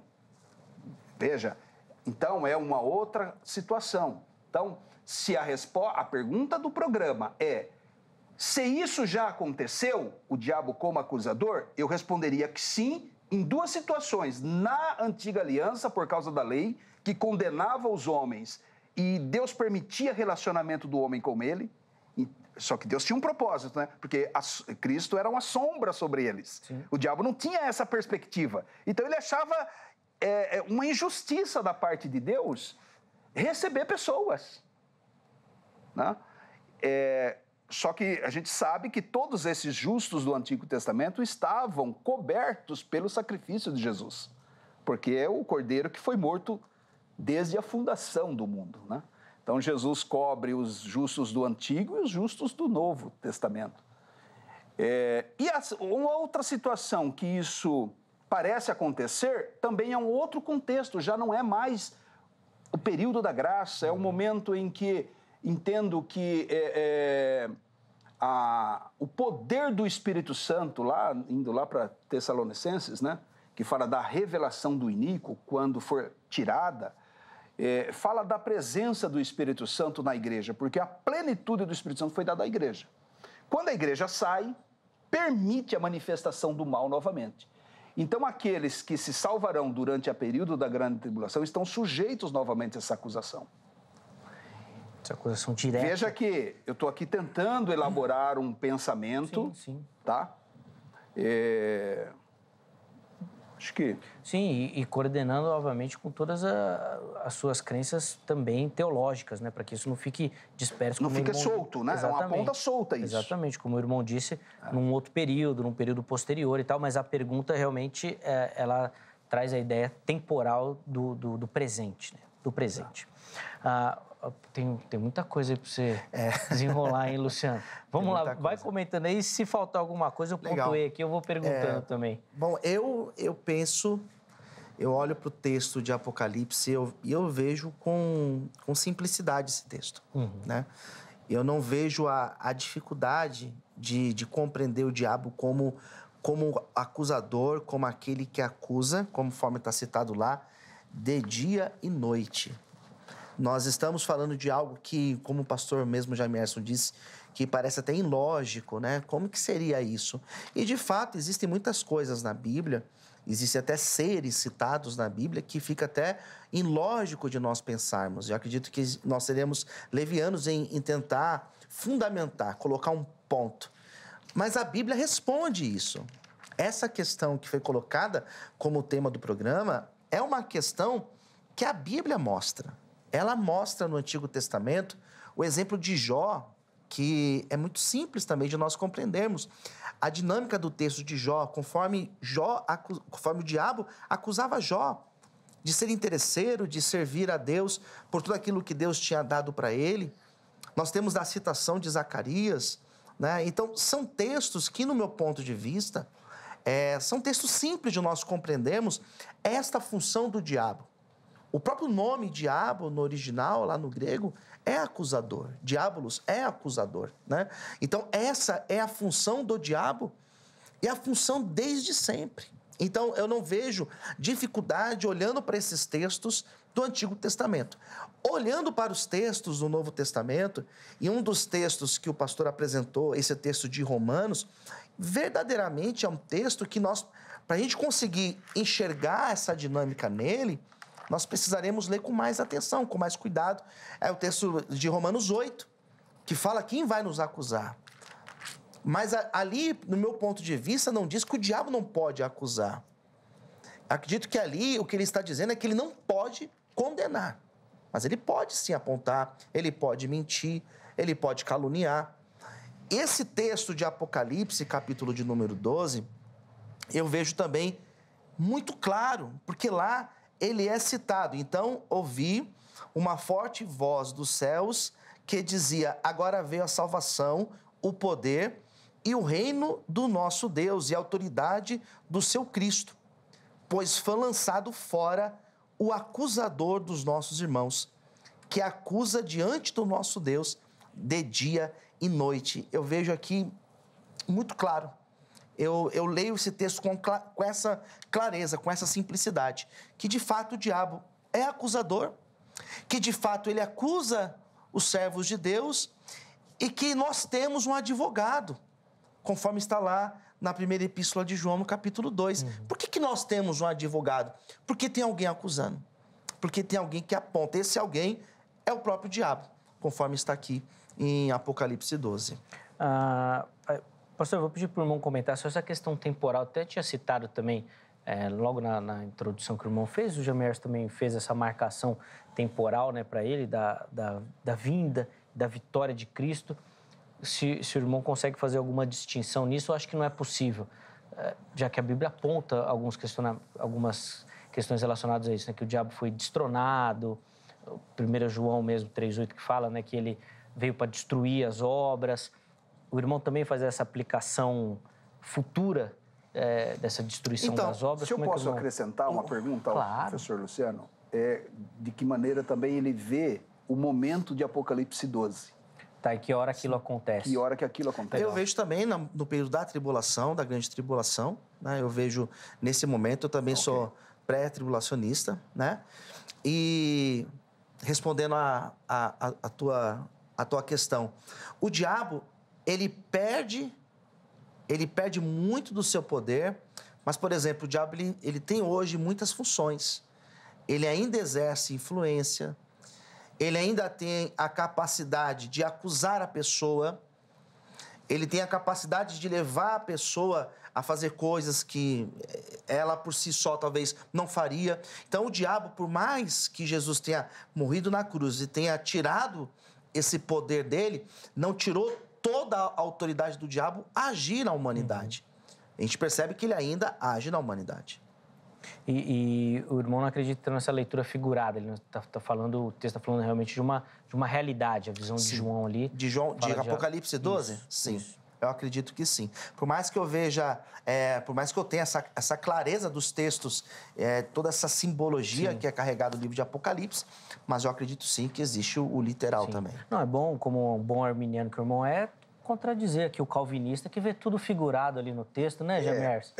Veja, então é uma outra situação. Então, se a pergunta do programa é: se isso já aconteceu, o diabo como acusador, eu responderia que sim, em duas situações. Na antiga aliança, por causa da lei, que condenava os homens, e Deus permitia relacionamento do homem com ele, só que Deus tinha um propósito, né? Porque Cristo era uma sombra sobre eles. Sim. O diabo não tinha essa perspectiva. Então ele achava uma injustiça da parte de Deus receber pessoas. Né? Só que a gente sabe que todos esses justos do Antigo Testamento estavam cobertos pelo sacrifício de Jesus, porque é o Cordeiro que foi morto desde a fundação do mundo. Né? Então Jesus cobre os justos do Antigo e os justos do Novo Testamento. Uma outra situação que isso parece acontecer também é um outro contexto, já não é mais o período da graça, é um momento em que entendo que o poder do Espírito Santo, indo lá para Tessalonicenses, né, que fala da revelação do iníquo, quando for tirada, fala da presença do Espírito Santo na igreja, porque a plenitude do Espírito Santo foi dada à igreja. Quando a igreja sai, permite a manifestação do mal novamente. Então, aqueles que se salvarão durante o período da grande tribulação estão sujeitos novamente a essa acusação. Essa acusação direta. Veja que eu estou aqui tentando elaborar um pensamento, sim. Tá? Acho que... Sim, e coordenando, obviamente, com todas as suas crenças também teológicas, né? Para que isso não fique disperso. Não fique solto, né? Exatamente. É uma ponta solta isso. Exatamente, como o irmão disse, num outro período, num período posterior e tal, mas a pergunta realmente, ela traz a ideia temporal do presente, né? Do presente. Tem muita coisa aí para você desenrolar, hein, Luciano? Vamos lá, vai comentando aí. Se faltar alguma coisa, eu pontuei aqui, eu vou perguntando também. Bom, eu penso, eu olho para o texto de Apocalipse e eu vejo com simplicidade esse texto. Né? Eu não vejo a dificuldade de compreender o diabo como acusador, como aquele que acusa, conforme está citado lá, de dia e noite. Nós estamos falando de algo que, como o pastor mesmo Jamerson disse, que parece até ilógico, né? Como que seria isso? E, de fato, existem muitas coisas na Bíblia, existem até seres citados na Bíblia que fica até ilógico de nós pensarmos. Eu acredito que nós seremos levianos em tentar fundamentar, colocar um ponto. Mas a Bíblia responde isso. Essa questão que foi colocada como tema do programa é uma questão que a Bíblia mostra. Ela mostra no Antigo Testamento o exemplo de Jó, que é muito simples também de nós compreendermos. A dinâmica do texto de Jó, conforme o diabo acusava Jó de ser interesseiro, de servir a Deus por tudo aquilo que Deus tinha dado para ele. nós temos a citação de Zacarias, né? Então, são textos que, no meu ponto de vista, são textos simples de nós compreendermos esta função do diabo. O próprio nome diabo, no original, lá no grego, é acusador. Diabolos é acusador, né? Então, essa é a função do diabo e a função desde sempre. Então, eu não vejo dificuldade olhando para esses textos do Antigo Testamento. Olhando para os textos do Novo Testamento, e um dos textos que o pastor apresentou, esse texto de Romanos, verdadeiramente é um texto que para a gente conseguir enxergar essa dinâmica nele, nós precisaremos ler com mais atenção, com mais cuidado. É o texto de Romanos 8, que fala quem vai nos acusar. Mas ali, no meu ponto de vista, não diz que o diabo não pode acusar. Acredito que ali o que ele está dizendo é que ele não pode condenar. Mas ele pode sim apontar, ele pode mentir, ele pode caluniar. Esse texto de Apocalipse, capítulo de número 12, eu vejo também muito claro, porque lá ele é citado. Então, ouvi uma forte voz dos céus que dizia: agora veio a salvação, o poder e o reino do nosso Deus e a autoridade do seu Cristo, pois foi lançado fora o acusador dos nossos irmãos, que acusa diante do nosso Deus de dia e noite. Eu vejo aqui muito claro. Eu leio esse texto com essa clareza, com essa simplicidade, que de fato o diabo é acusador, que de fato ele acusa os servos de Deus e que nós temos um advogado, conforme está lá na primeira epístola de João, no capítulo 2. Por que nós temos um advogado? Porque tem alguém acusando, porque tem alguém que aponta. Esse alguém é o próprio diabo, conforme está aqui em Apocalipse 12. Pastor, eu vou pedir para o irmão comentar sobre essa questão temporal. Até tinha citado também, logo na introdução que o irmão fez, o Jamers também fez essa marcação temporal, né, para ele, da vinda, da vitória de Cristo. Se o irmão consegue fazer alguma distinção nisso, eu acho que não é possível, já que a Bíblia aponta algumas questões relacionadas a isso, né, que o diabo foi destronado, 1 João mesmo, 3,8, que fala, né, que ele veio para destruir as obras. O irmão também faz essa aplicação futura dessa destruição das obras. Se eu posso acrescentar uma pergunta ao professor Luciano, de que maneira também ele vê o momento de Apocalipse 12. Tá, e que hora aquilo acontece? Que hora que aquilo acontece? Eu vejo também no período da tribulação, da grande tribulação, né? Eu vejo nesse momento, eu também sou pré-tribulacionista, né? E respondendo a tua questão, o diabo, ele perde muito do seu poder, mas, por exemplo, o diabo ele tem hoje muitas funções. Ele ainda exerce influência, ele ainda tem a capacidade de acusar a pessoa, ele tem a capacidade de levar a pessoa a fazer coisas que ela por si só talvez não faria. Então, o diabo, por mais que Jesus tenha morrido na cruz e tenha tirado esse poder dele, não tirou toda a autoridade do diabo a agir na humanidade. A gente percebe que ele ainda age na humanidade. E o irmão não acredita nessa leitura figurada. Ele está falando, o texto está falando realmente de uma realidade, a visão de João ali. De Apocalipse 12? Isso, sim. Isso. Eu acredito que sim. Por mais que eu veja, por mais que eu tenha essa clareza dos textos, toda essa simbologia que é carregada no livro de Apocalipse, mas eu acredito sim que existe o literal também. Não, é bom, como um bom arminiano que o irmão é, contradizer aqui o calvinista que vê tudo figurado ali no texto, né, Jamers?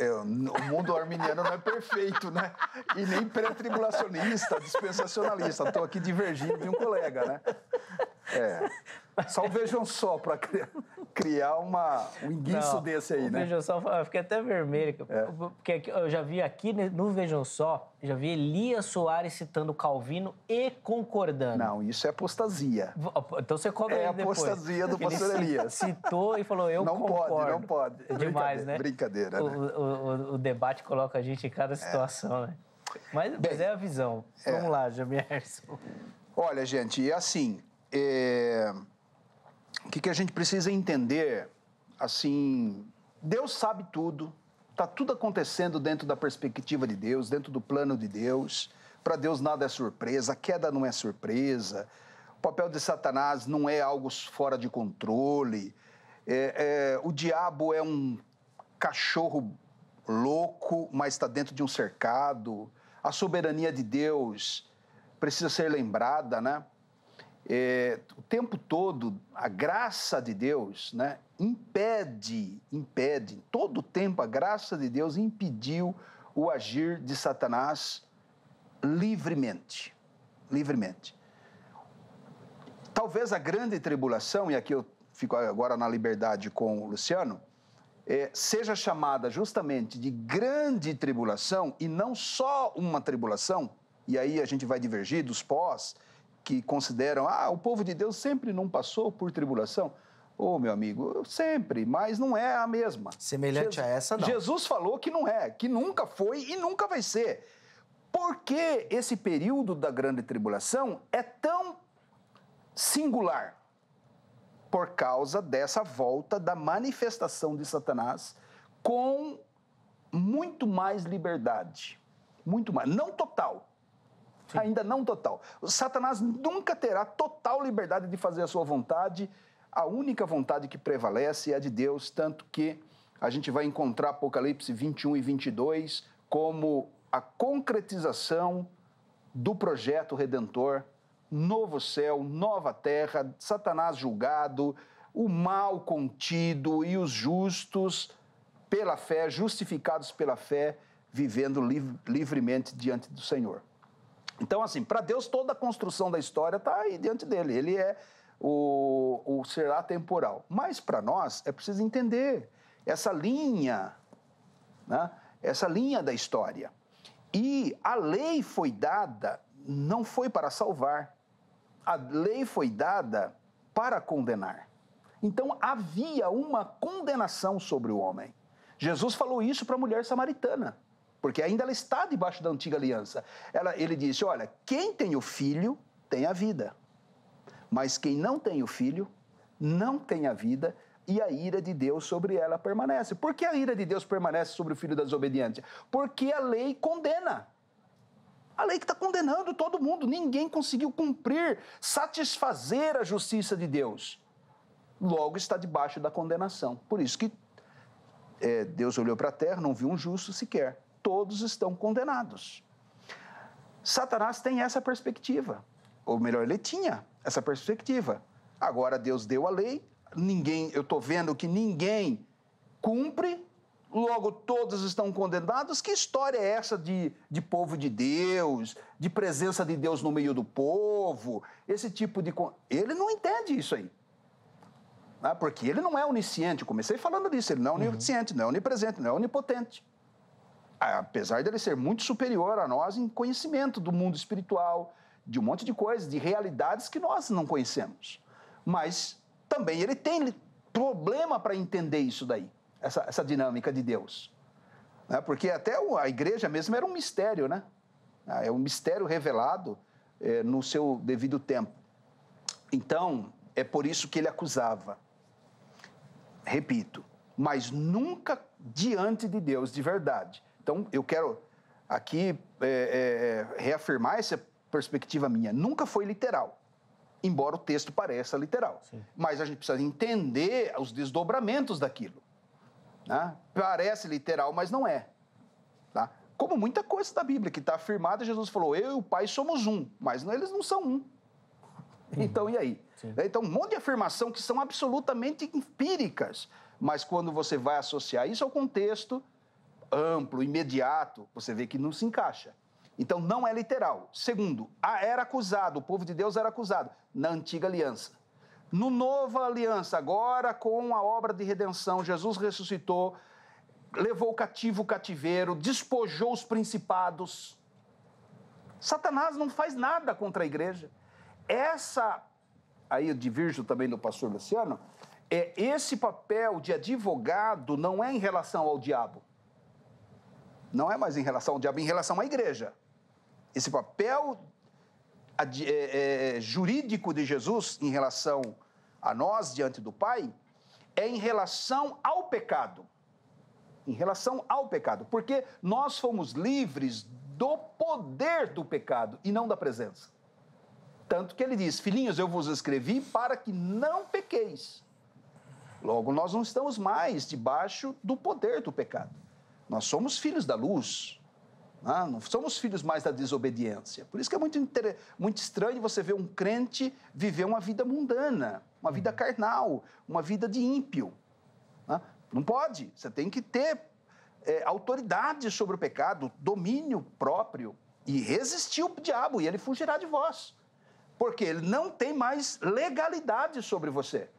O mundo arminiano não é perfeito, né? E nem pré-tribulacionista, dispensacionalista. Estou aqui divergindo de um colega, né? Só vejam só para criar um enguiço desse aí, né? Vejam só, eu fiquei até vermelho, porque eu já vi aqui no Vejam Só, já vi Elias Soares citando Calvino e concordando. Não, isso é apostasia. Então você cobra ele depois. É a apostasia do pastor Elias. Citou e falou, eu concordo. Não pode. É demais, né? Brincadeira, né? O debate coloca a gente em cada situação, né? Mas é a visão. Vamos lá, Jamierson. Olha, gente, assim... O que a gente precisa entender, assim, Deus sabe tudo, está tudo acontecendo dentro da perspectiva de Deus, dentro do plano de Deus. Para Deus nada é surpresa, a queda não é surpresa, papel de Satanás não é algo fora de controle. O diabo é um cachorro louco, mas está dentro de um cercado. A soberania de Deus precisa ser lembrada, né? O tempo todo, a graça de Deus, né, impede, todo o tempo a graça de Deus impediu o agir de Satanás livremente. Talvez a grande tribulação, e aqui eu fico agora na liberdade com o Luciano, seja chamada justamente de grande tribulação e não só uma tribulação, e aí a gente vai divergir dos pós, que consideram, o povo de Deus sempre não passou por tribulação. Meu amigo, sempre, mas não é a mesma. Semelhante a essa, não. Jesus falou que não é, que nunca foi e nunca vai ser. Por que esse período da grande tribulação é tão singular? Por causa dessa volta da manifestação de Satanás com muito mais liberdade. Muito mais, não total. Sim. Ainda não total. O Satanás nunca terá total liberdade de fazer a sua vontade. A única vontade que prevalece é a de Deus, tanto que a gente vai encontrar Apocalipse 21 e 22 como a concretização do projeto redentor, novo céu, nova terra, Satanás julgado, o mal contido e os justos pela fé, justificados pela fé, vivendo livremente diante do Senhor. Então, assim, para Deus toda a construção da história está aí diante dele. Ele é o ser atemporal. Mas para nós é preciso entender essa linha, né? Essa linha da história. E a lei foi dada, não foi para salvar. A lei foi dada para condenar. Então havia uma condenação sobre o homem. Jesus falou isso para a mulher samaritana, porque ainda ela está debaixo da antiga aliança. Ele disse, olha, quem tem o filho tem a vida, mas quem não tem o filho não tem a vida, e a ira de Deus sobre ela permanece. Por que a ira de Deus permanece sobre o filho da desobediência? Porque a lei condena. A lei que está condenando todo mundo. Ninguém conseguiu cumprir, satisfazer a justiça de Deus. Logo está debaixo da condenação. Por isso que Deus olhou para a terra, não viu um justo sequer. Todos estão condenados. Satanás tem essa perspectiva. Ou melhor, ele tinha essa perspectiva. Agora Deus deu a lei, eu estou vendo que ninguém cumpre, logo todos estão condenados. Que história é essa de povo de Deus, de presença de Deus no meio do povo? Esse tipo de... Ele não entende isso aí. Porque ele não é onisciente. Eu comecei falando disso. Ele não é onisciente, não é onipresente, não é onipotente. Apesar dele ser muito superior a nós em conhecimento do mundo espiritual, de um monte de coisas, de realidades que nós não conhecemos. Mas também ele tem problema para entender isso daí, essa dinâmica de Deus. Porque até a igreja mesmo era um mistério, né? É um mistério revelado no seu devido tempo. Então, é por isso que ele acusava. Repito, mas nunca diante de Deus de verdade. Então, eu quero aqui reafirmar essa perspectiva minha. Nunca foi literal, embora o texto pareça literal. Sim. Mas a gente precisa entender os desdobramentos daquilo. Né? Parece literal, mas não é. Tá? Como muita coisa da Bíblia que está afirmada, Jesus falou, eu e o Pai somos um, mas eles não são um. Então, e aí? Sim. Então, um monte de afirmação que são absolutamente empíricas, mas quando você vai associar isso ao contexto amplo, imediato, você vê que não se encaixa. Então, não é literal. Segundo, era acusado, o povo de Deus era acusado na antiga aliança. No nova aliança, agora com a obra de redenção, Jesus ressuscitou, levou o cativo o cativeiro, despojou os principados. Satanás não faz nada contra a igreja. Aí eu divirjo também do pastor Luciano, esse papel de advogado não é em relação ao diabo. Não é mais em relação ao diabo, é em relação à igreja. Esse papel jurídico de Jesus em relação a nós diante do Pai é em relação ao pecado. Em relação ao pecado. Porque nós fomos livres do poder do pecado e não da presença. Tanto que ele diz, filhinhos, eu vos escrevi para que não pequeis. Logo, nós não estamos mais debaixo do poder do pecado. Nós somos filhos da luz. Não somos filhos mais da desobediência. Por isso que é muito estranho você ver um crente viver uma vida mundana, uma vida carnal, uma vida de ímpio. Não pode. Você tem que ter autoridade sobre o pecado, domínio próprio e resistir ao diabo e ele fugirá de vós. Porque ele não tem mais legalidade sobre você.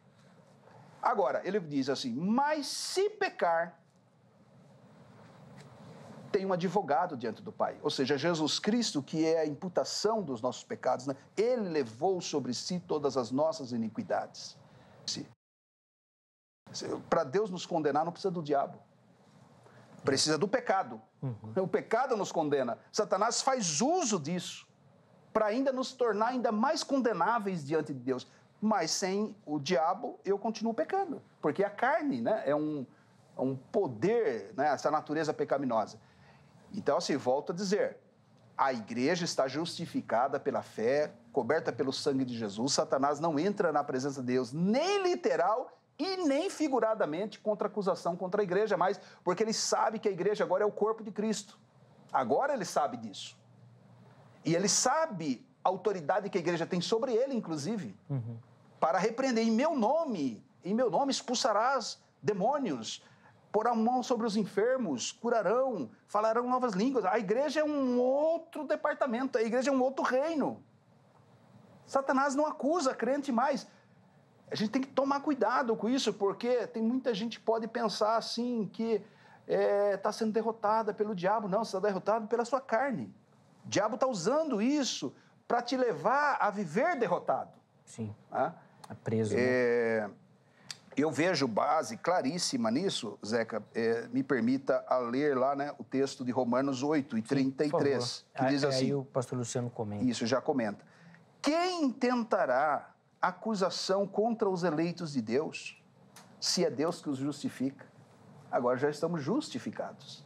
Agora, ele diz assim, mas se pecar, tem um advogado diante do Pai. Ou seja, Jesus Cristo, que é a imputação dos nossos pecados, né? Ele levou sobre si todas as nossas iniquidades. Para Deus nos condenar, não precisa do diabo. Precisa do pecado. O pecado nos condena. Satanás faz uso disso para ainda nos tornar ainda mais condenáveis diante de Deus. Mas sem o diabo, eu continuo pecando. Porque a carne, né, é um poder, né, essa natureza pecaminosa. Então, assim, volto a dizer, a igreja está justificada pela fé, coberta pelo sangue de Jesus. Satanás não entra na presença de Deus, nem literal e nem figuradamente contra acusação contra a igreja, mas porque ele sabe que a igreja agora é o corpo de Cristo. Agora ele sabe disso. E ele sabe a autoridade que a igreja tem sobre ele, inclusive, para repreender. Em meu nome expulsarás demônios, porão a mão sobre os enfermos, curarão, falarão novas línguas. A igreja é um outro departamento, a igreja é um outro reino. Satanás não acusa crente mais. A gente tem que tomar cuidado com isso, porque tem muita gente que pode pensar assim, que está sendo derrotada pelo diabo. Não, você está derrotado pela sua carne. O diabo está usando isso para te levar a viver derrotado. Sim, é preso. Né? Eu vejo base claríssima nisso, Zeca, me permita a ler lá, né, o texto de Romanos 8 e 33, que diz assim... Aí o pastor Luciano comenta. Isso, já comenta. Quem tentará acusação contra os eleitos de Deus, se é Deus que os justifica? Agora já estamos justificados,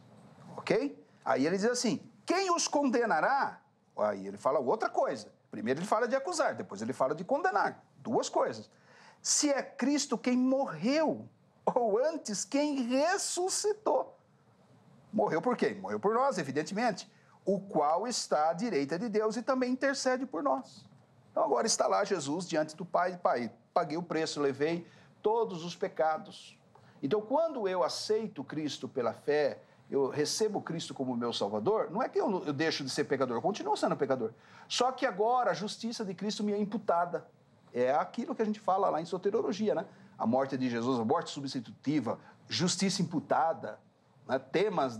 ok? Aí ele diz assim, quem os condenará? Aí ele fala outra coisa. Primeiro ele fala de acusar, depois ele fala de condenar. Duas coisas. Se é Cristo quem morreu, ou antes quem ressuscitou. Morreu por quem? Morreu por nós, evidentemente. O qual está à direita de Deus e também intercede por nós. Então agora está lá Jesus diante do Pai. Pai, paguei o preço, levei todos os pecados. Então quando eu aceito Cristo pela fé, eu recebo Cristo como meu Salvador, não é que eu deixo de ser pecador, eu continuo sendo pecador. Só que agora a justiça de Cristo me é imputada. É aquilo que a gente fala lá em soteriologia, né? A morte de Jesus, a morte substitutiva, justiça imputada, né? Temas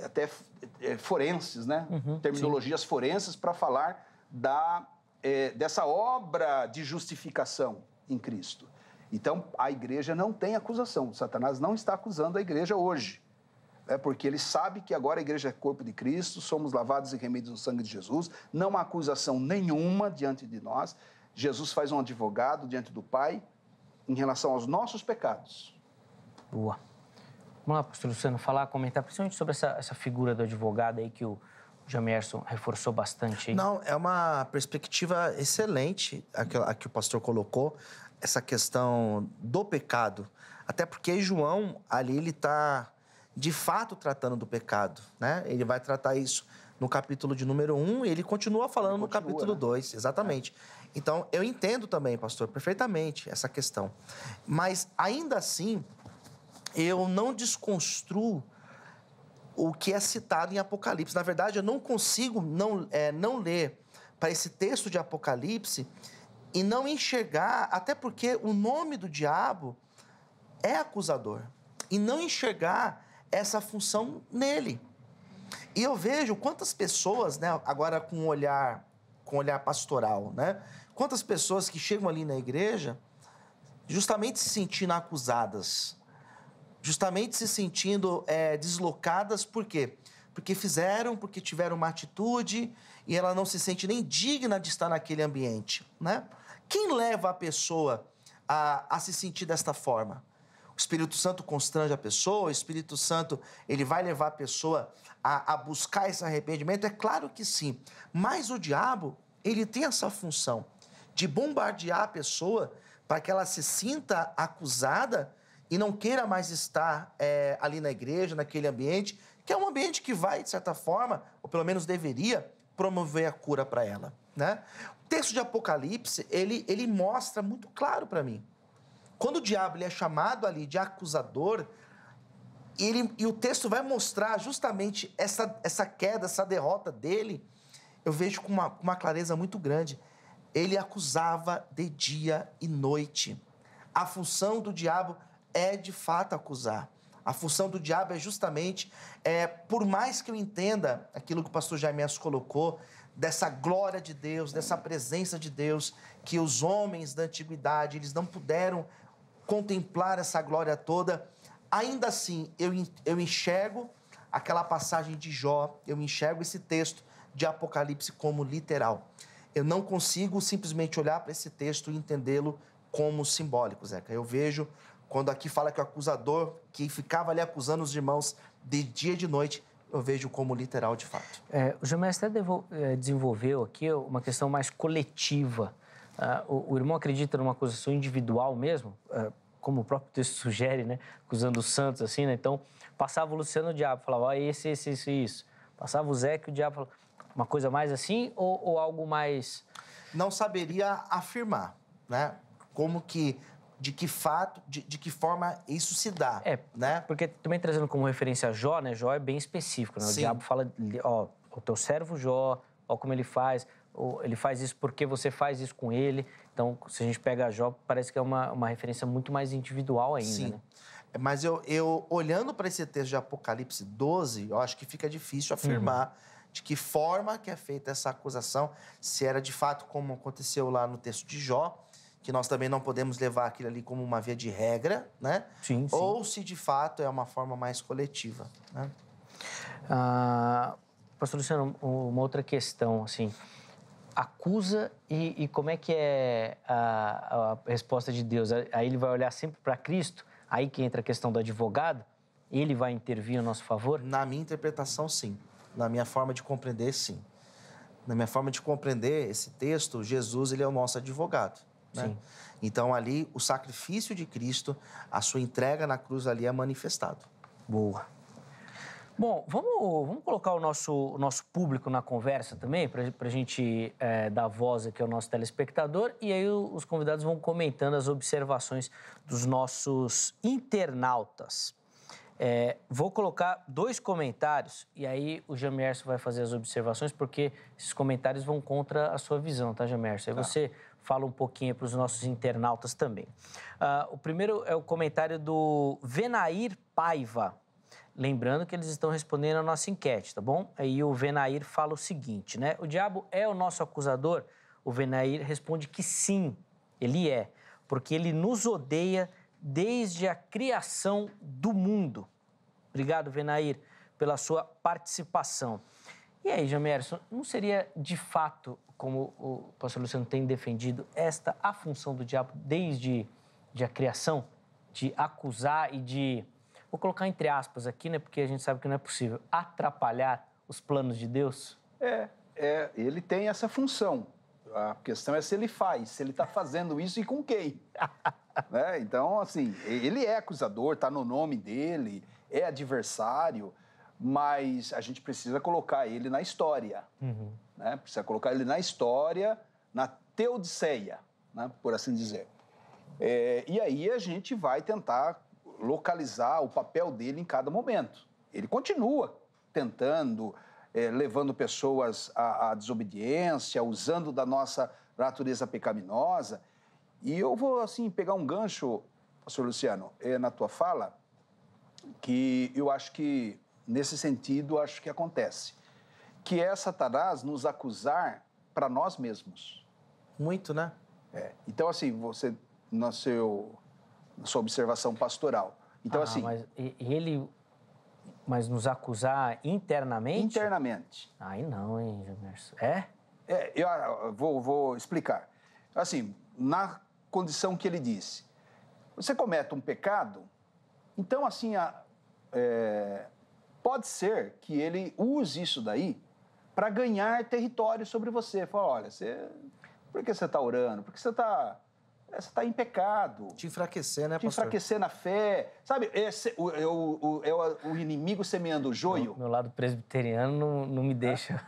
até forenses, né? Terminologias forenses para falar dessa obra de justificação em Cristo. Então, a igreja não tem acusação. Satanás não está acusando a igreja hoje. Porque ele sabe que agora a igreja é corpo de Cristo, somos lavados e remidos no sangue de Jesus, não há acusação nenhuma diante de nós. Jesus faz um advogado diante do Pai em relação aos nossos pecados. Boa. Vamos lá, pastor Luciano, comentar principalmente sobre essa figura do advogado aí que o Jamerson reforçou bastante aí. Não, é uma perspectiva excelente a que o pastor colocou, essa questão do pecado. Até porque João, ali, ele está de fato tratando do pecado, né? Ele vai tratar isso no capítulo de número 1 e ele continua falando no capítulo 2, exatamente. Então, eu entendo também, pastor, perfeitamente essa questão. Mas, ainda assim, eu não desconstruo o que é citado em Apocalipse. Na verdade, eu não consigo não ler para esse texto de Apocalipse e não enxergar, até porque o nome do diabo é acusador, e não enxergar essa função nele. E eu vejo quantas pessoas, né, agora com um olhar pastoral, né, quantas pessoas que chegam ali na igreja justamente se sentindo acusadas, justamente se sentindo deslocadas, por quê? Porque tiveram uma atitude e ela não se sente nem digna de estar naquele ambiente, né? Quem leva a pessoa a se sentir desta forma? O Espírito Santo constrange a pessoa, o Espírito Santo ele vai levar a pessoa a buscar esse arrependimento? É claro que sim, mas o diabo, ele tem essa função de bombardear a pessoa para que ela se sinta acusada e não queira mais estar ali na igreja, naquele ambiente, que é um ambiente que vai, de certa forma, ou pelo menos deveria, promover a cura para ela, né? O texto de Apocalipse, ele mostra muito claro para mim. Quando o diabo ele é chamado ali de acusador, e o texto vai mostrar justamente essa queda, essa derrota dele, eu vejo com uma clareza muito grande. Ele acusava de dia e noite. A função do diabo é, de fato, acusar. A função do diabo é justamente, por mais que eu entenda aquilo que o pastor Jaimias colocou, dessa glória de Deus, dessa presença de Deus, que os homens da antiguidade, eles não puderam contemplar essa glória toda, ainda assim, eu enxergo aquela passagem de Jó, eu enxergo esse texto de Apocalipse como literal. Eu não consigo simplesmente olhar para esse texto e entendê-lo como simbólico, Zeca. Eu vejo, quando aqui fala que o acusador, que ficava ali acusando os irmãos de dia e de noite, eu vejo como literal de fato. O Jaimias até desenvolveu aqui uma questão mais coletiva. O irmão acredita numa acusação individual mesmo, como o próprio texto sugere, né? Acusando os santos, assim, né? Então, passava o Luciano, o diabo falava, isso. Passava o Zé, que o diabo falava, uma coisa mais assim ou algo mais... Não saberia afirmar, né? Como que, de que forma isso se dá, né? Porque também trazendo como referência a Jó, né? Jó é bem específico, né? O diabo fala, o teu servo Jó, como ele faz isso porque você faz isso com ele. Então, se a gente pega Jó, parece que é uma referência muito mais individual ainda, Sim. Né? Mas eu olhando para esse texto de Apocalipse 12, eu acho que fica difícil afirmar de que forma que é feita essa acusação, se era de fato como aconteceu lá no texto de Jó, que nós também não podemos levar aquilo ali como uma via de regra, né? Sim. Ou se de fato é uma forma mais coletiva, né? Pastor Luciano, uma outra questão, assim, acusa e como é que é a resposta de Deus? Aí ele vai olhar sempre para Cristo, aí que entra a questão do advogado, ele vai intervir a nosso favor? Na minha interpretação, sim. Na minha forma de compreender, sim. Na minha forma de compreender esse texto, Jesus ele é o nosso advogado, né? Sim. Então, ali, o sacrifício de Cristo, a sua entrega na cruz ali é manifestado. Boa. Bom, vamos colocar o nosso público na conversa também, para a gente dar voz aqui ao nosso telespectador, e aí os convidados vão comentando as observações dos nossos internautas. Vou colocar 2 comentários, e aí o Jamerson vai fazer as observações, porque esses comentários vão contra a sua visão, tá, Jamerson? Aí você fala um pouquinho para os nossos internautas também. O primeiro é o comentário do Venair Paiva. Lembrando que eles estão respondendo a nossa enquete, tá bom? Aí o Venair fala o seguinte, né? O diabo é o nosso acusador? O Venair responde que sim, ele é, porque ele nos odeia desde a criação do mundo. Obrigado, Venair, pela sua participação. E aí, Jamerson, não seria de fato, como o pastor Luciano tem defendido, esta a função do diabo desde a criação? De acusar e de... Vou colocar entre aspas aqui, né? Porque a gente sabe que não é possível. Atrapalhar os planos de Deus? Ele tem essa função. A questão é se ele faz, se ele está fazendo isso e com quem. Né? Então, assim, ele é acusador, está no nome dele, é adversário, mas a gente precisa colocar ele na história. Né? Precisa colocar ele na história, na teodiceia, né? Por assim dizer. E aí a gente vai tentar localizar o papel dele em cada momento. Ele continua tentando, levando pessoas à desobediência, usando da nossa natureza pecaminosa. E eu vou, assim, pegar um gancho, pastor Luciano, na tua fala, que eu acho que, nesse sentido, acho que acontece. Que é Satanás nos acusar para nós mesmos. Muito, né? Então, assim, você, na sua observação pastoral. Então, assim... Mas nos acusar internamente? Internamente. Aí não, hein, Jamerson? Eu vou explicar. Assim, na condição que ele disse, você comete um pecado, então, assim, pode ser que ele use isso daí para ganhar território sobre você. Fala, olha, por que você está orando? Porque você está em pecado. Te enfraquecer, né, Te pastor? enfraquecer na fé. Sabe, o inimigo semeando o joio. Meu lado presbiteriano não me deixa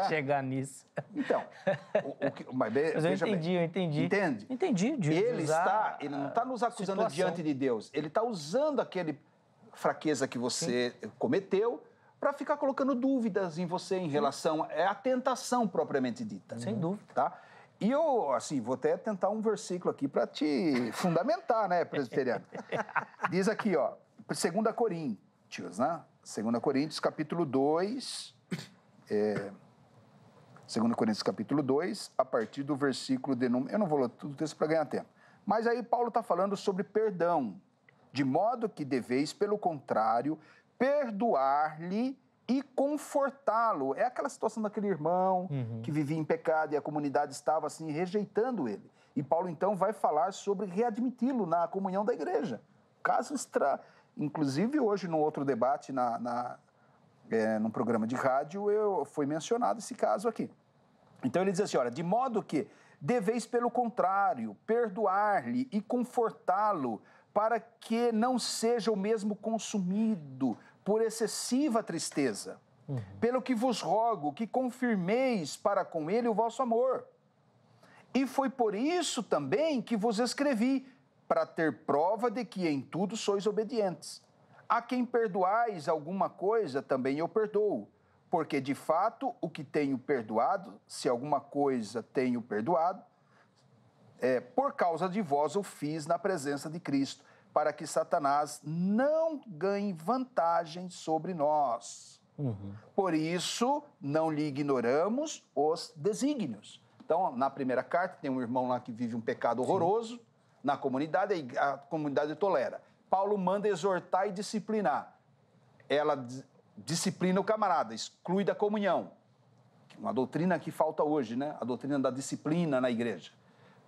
chegar nisso. Então, mas eu entendi. Entende? Entendi. Ele não está nos acusando diante de Deus. Ele está usando aquele fraqueza que você cometeu para ficar colocando dúvidas em você em relação à tentação propriamente dita. Sem dúvida. Tá? E eu, assim, vou até tentar um versículo aqui para te fundamentar, né, presbiteriano? Diz aqui, ó, 2 Coríntios, né? 2 Coríntios, capítulo 2, 2 Coríntios, capítulo 2, a partir do versículo de número... Eu não vou ler tudo isso para ganhar tempo. Mas aí Paulo está falando sobre perdão, de modo que deveis, pelo contrário, perdoar-lhe e confortá-lo. É aquela situação daquele irmão que vivia em pecado e a comunidade estava assim rejeitando ele. E Paulo então vai falar sobre readmiti-lo na comunhão da igreja. Caso inclusive hoje num outro debate num programa de rádio foi mencionado esse caso aqui. Então ele diz assim, olha, de modo que deveis pelo contrário perdoar-lhe e confortá-lo para que não seja o mesmo consumido por excessiva tristeza. Pelo que vos rogo que confirmeis para com ele o vosso amor. E foi por isso também que vos escrevi, para ter prova de que em tudo sois obedientes. A quem perdoais alguma coisa, também eu perdoo. Porque, de fato, o que tenho perdoado, se alguma coisa tenho perdoado, por causa de vós o fiz na presença de Cristo, para que Satanás não ganhe vantagem sobre nós. Por isso, não lhe ignoramos os desígnios. Então, na primeira carta, tem um irmão lá que vive um pecado horroroso na comunidade, a comunidade tolera. Paulo manda exortar e disciplinar. Ela disciplina o camarada, exclui da comunhão. Uma doutrina que falta hoje, né? A doutrina da disciplina na igreja.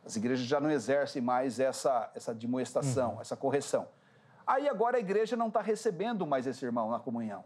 As igrejas já não exercem mais essa admoestação, essa correção. Aí agora a igreja não está recebendo mais esse irmão na comunhão.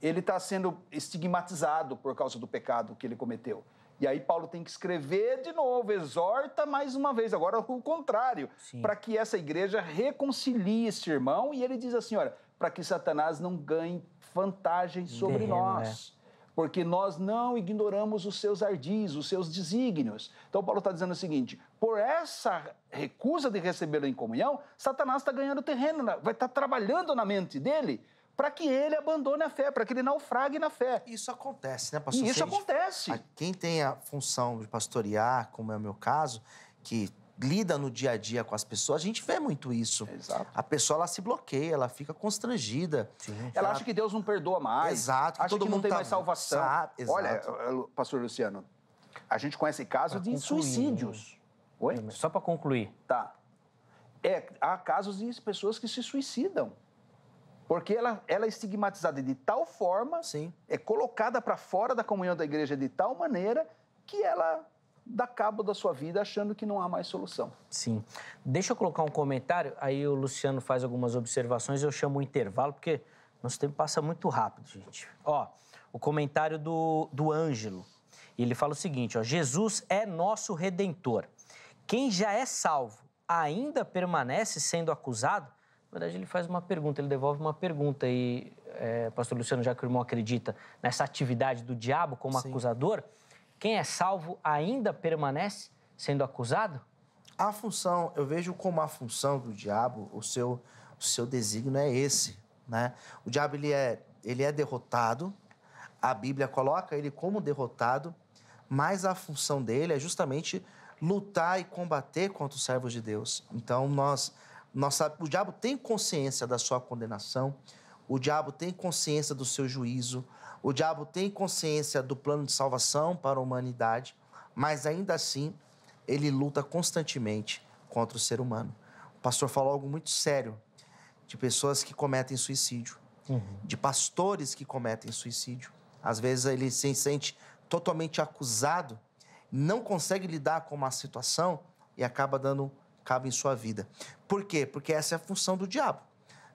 Ele está sendo estigmatizado por causa do pecado que ele cometeu. E aí Paulo tem que escrever de novo, exorta mais uma vez, agora o contrário, para que essa igreja reconcilie esse irmão. E ele diz assim, olha, para que Satanás não ganhe vantagem sobre nós. Porque nós não ignoramos os seus ardis, os seus desígnios. Então, Paulo está dizendo o seguinte, por essa recusa de recebê-lo em comunhão, Satanás está ganhando terreno, vai estar trabalhando na mente dele para que ele abandone a fé, para que ele naufrague na fé. Isso acontece, né, pastor? Isso acontece. Quem tem a função de pastorear, como é o meu caso, que lida no dia a dia com as pessoas, a gente vê muito isso. Exato. A pessoa, ela se bloqueia, ela fica constrangida. Ela acha que Deus não perdoa mais. Exato. Acha que não tem mais salvação. Olha, Exato. pastor Luciano, a gente conhece casos de suicídios. Oi? Só para concluir. Tá. Há casos de pessoas que se suicidam. Porque ela é estigmatizada de tal forma, é colocada para fora da comunhão da igreja de tal maneira que ela dá cabo da sua vida achando que não há mais solução. Sim. Deixa eu colocar um comentário, aí o Luciano faz algumas observações, eu chamo o intervalo, porque nosso tempo passa muito rápido, gente. Ó, o comentário do Ângelo, ele fala o seguinte, ó, Jesus é nosso Redentor. Quem já é salvo ainda permanece sendo acusado? Na verdade, ele faz uma pergunta, ele devolve uma pergunta. E, pastor Luciano, já que o irmão acredita nessa atividade do diabo como acusador, quem é salvo ainda permanece sendo acusado? A função, eu vejo como a função do diabo, o seu desígnio é esse, né? O diabo, ele é derrotado, a Bíblia coloca ele como derrotado, mas a função dele é justamente lutar e combater contra os servos de Deus. Então, o diabo tem consciência da sua condenação, o diabo tem consciência do seu juízo, o diabo tem consciência do plano de salvação para a humanidade, mas ainda assim ele luta constantemente contra o ser humano. O pastor falou algo muito sério de pessoas que cometem suicídio, de pastores que cometem suicídio. Às vezes ele se sente totalmente acusado, não consegue lidar com uma situação e acaba dando cabo em sua vida. Por quê? Porque essa é a função do diabo.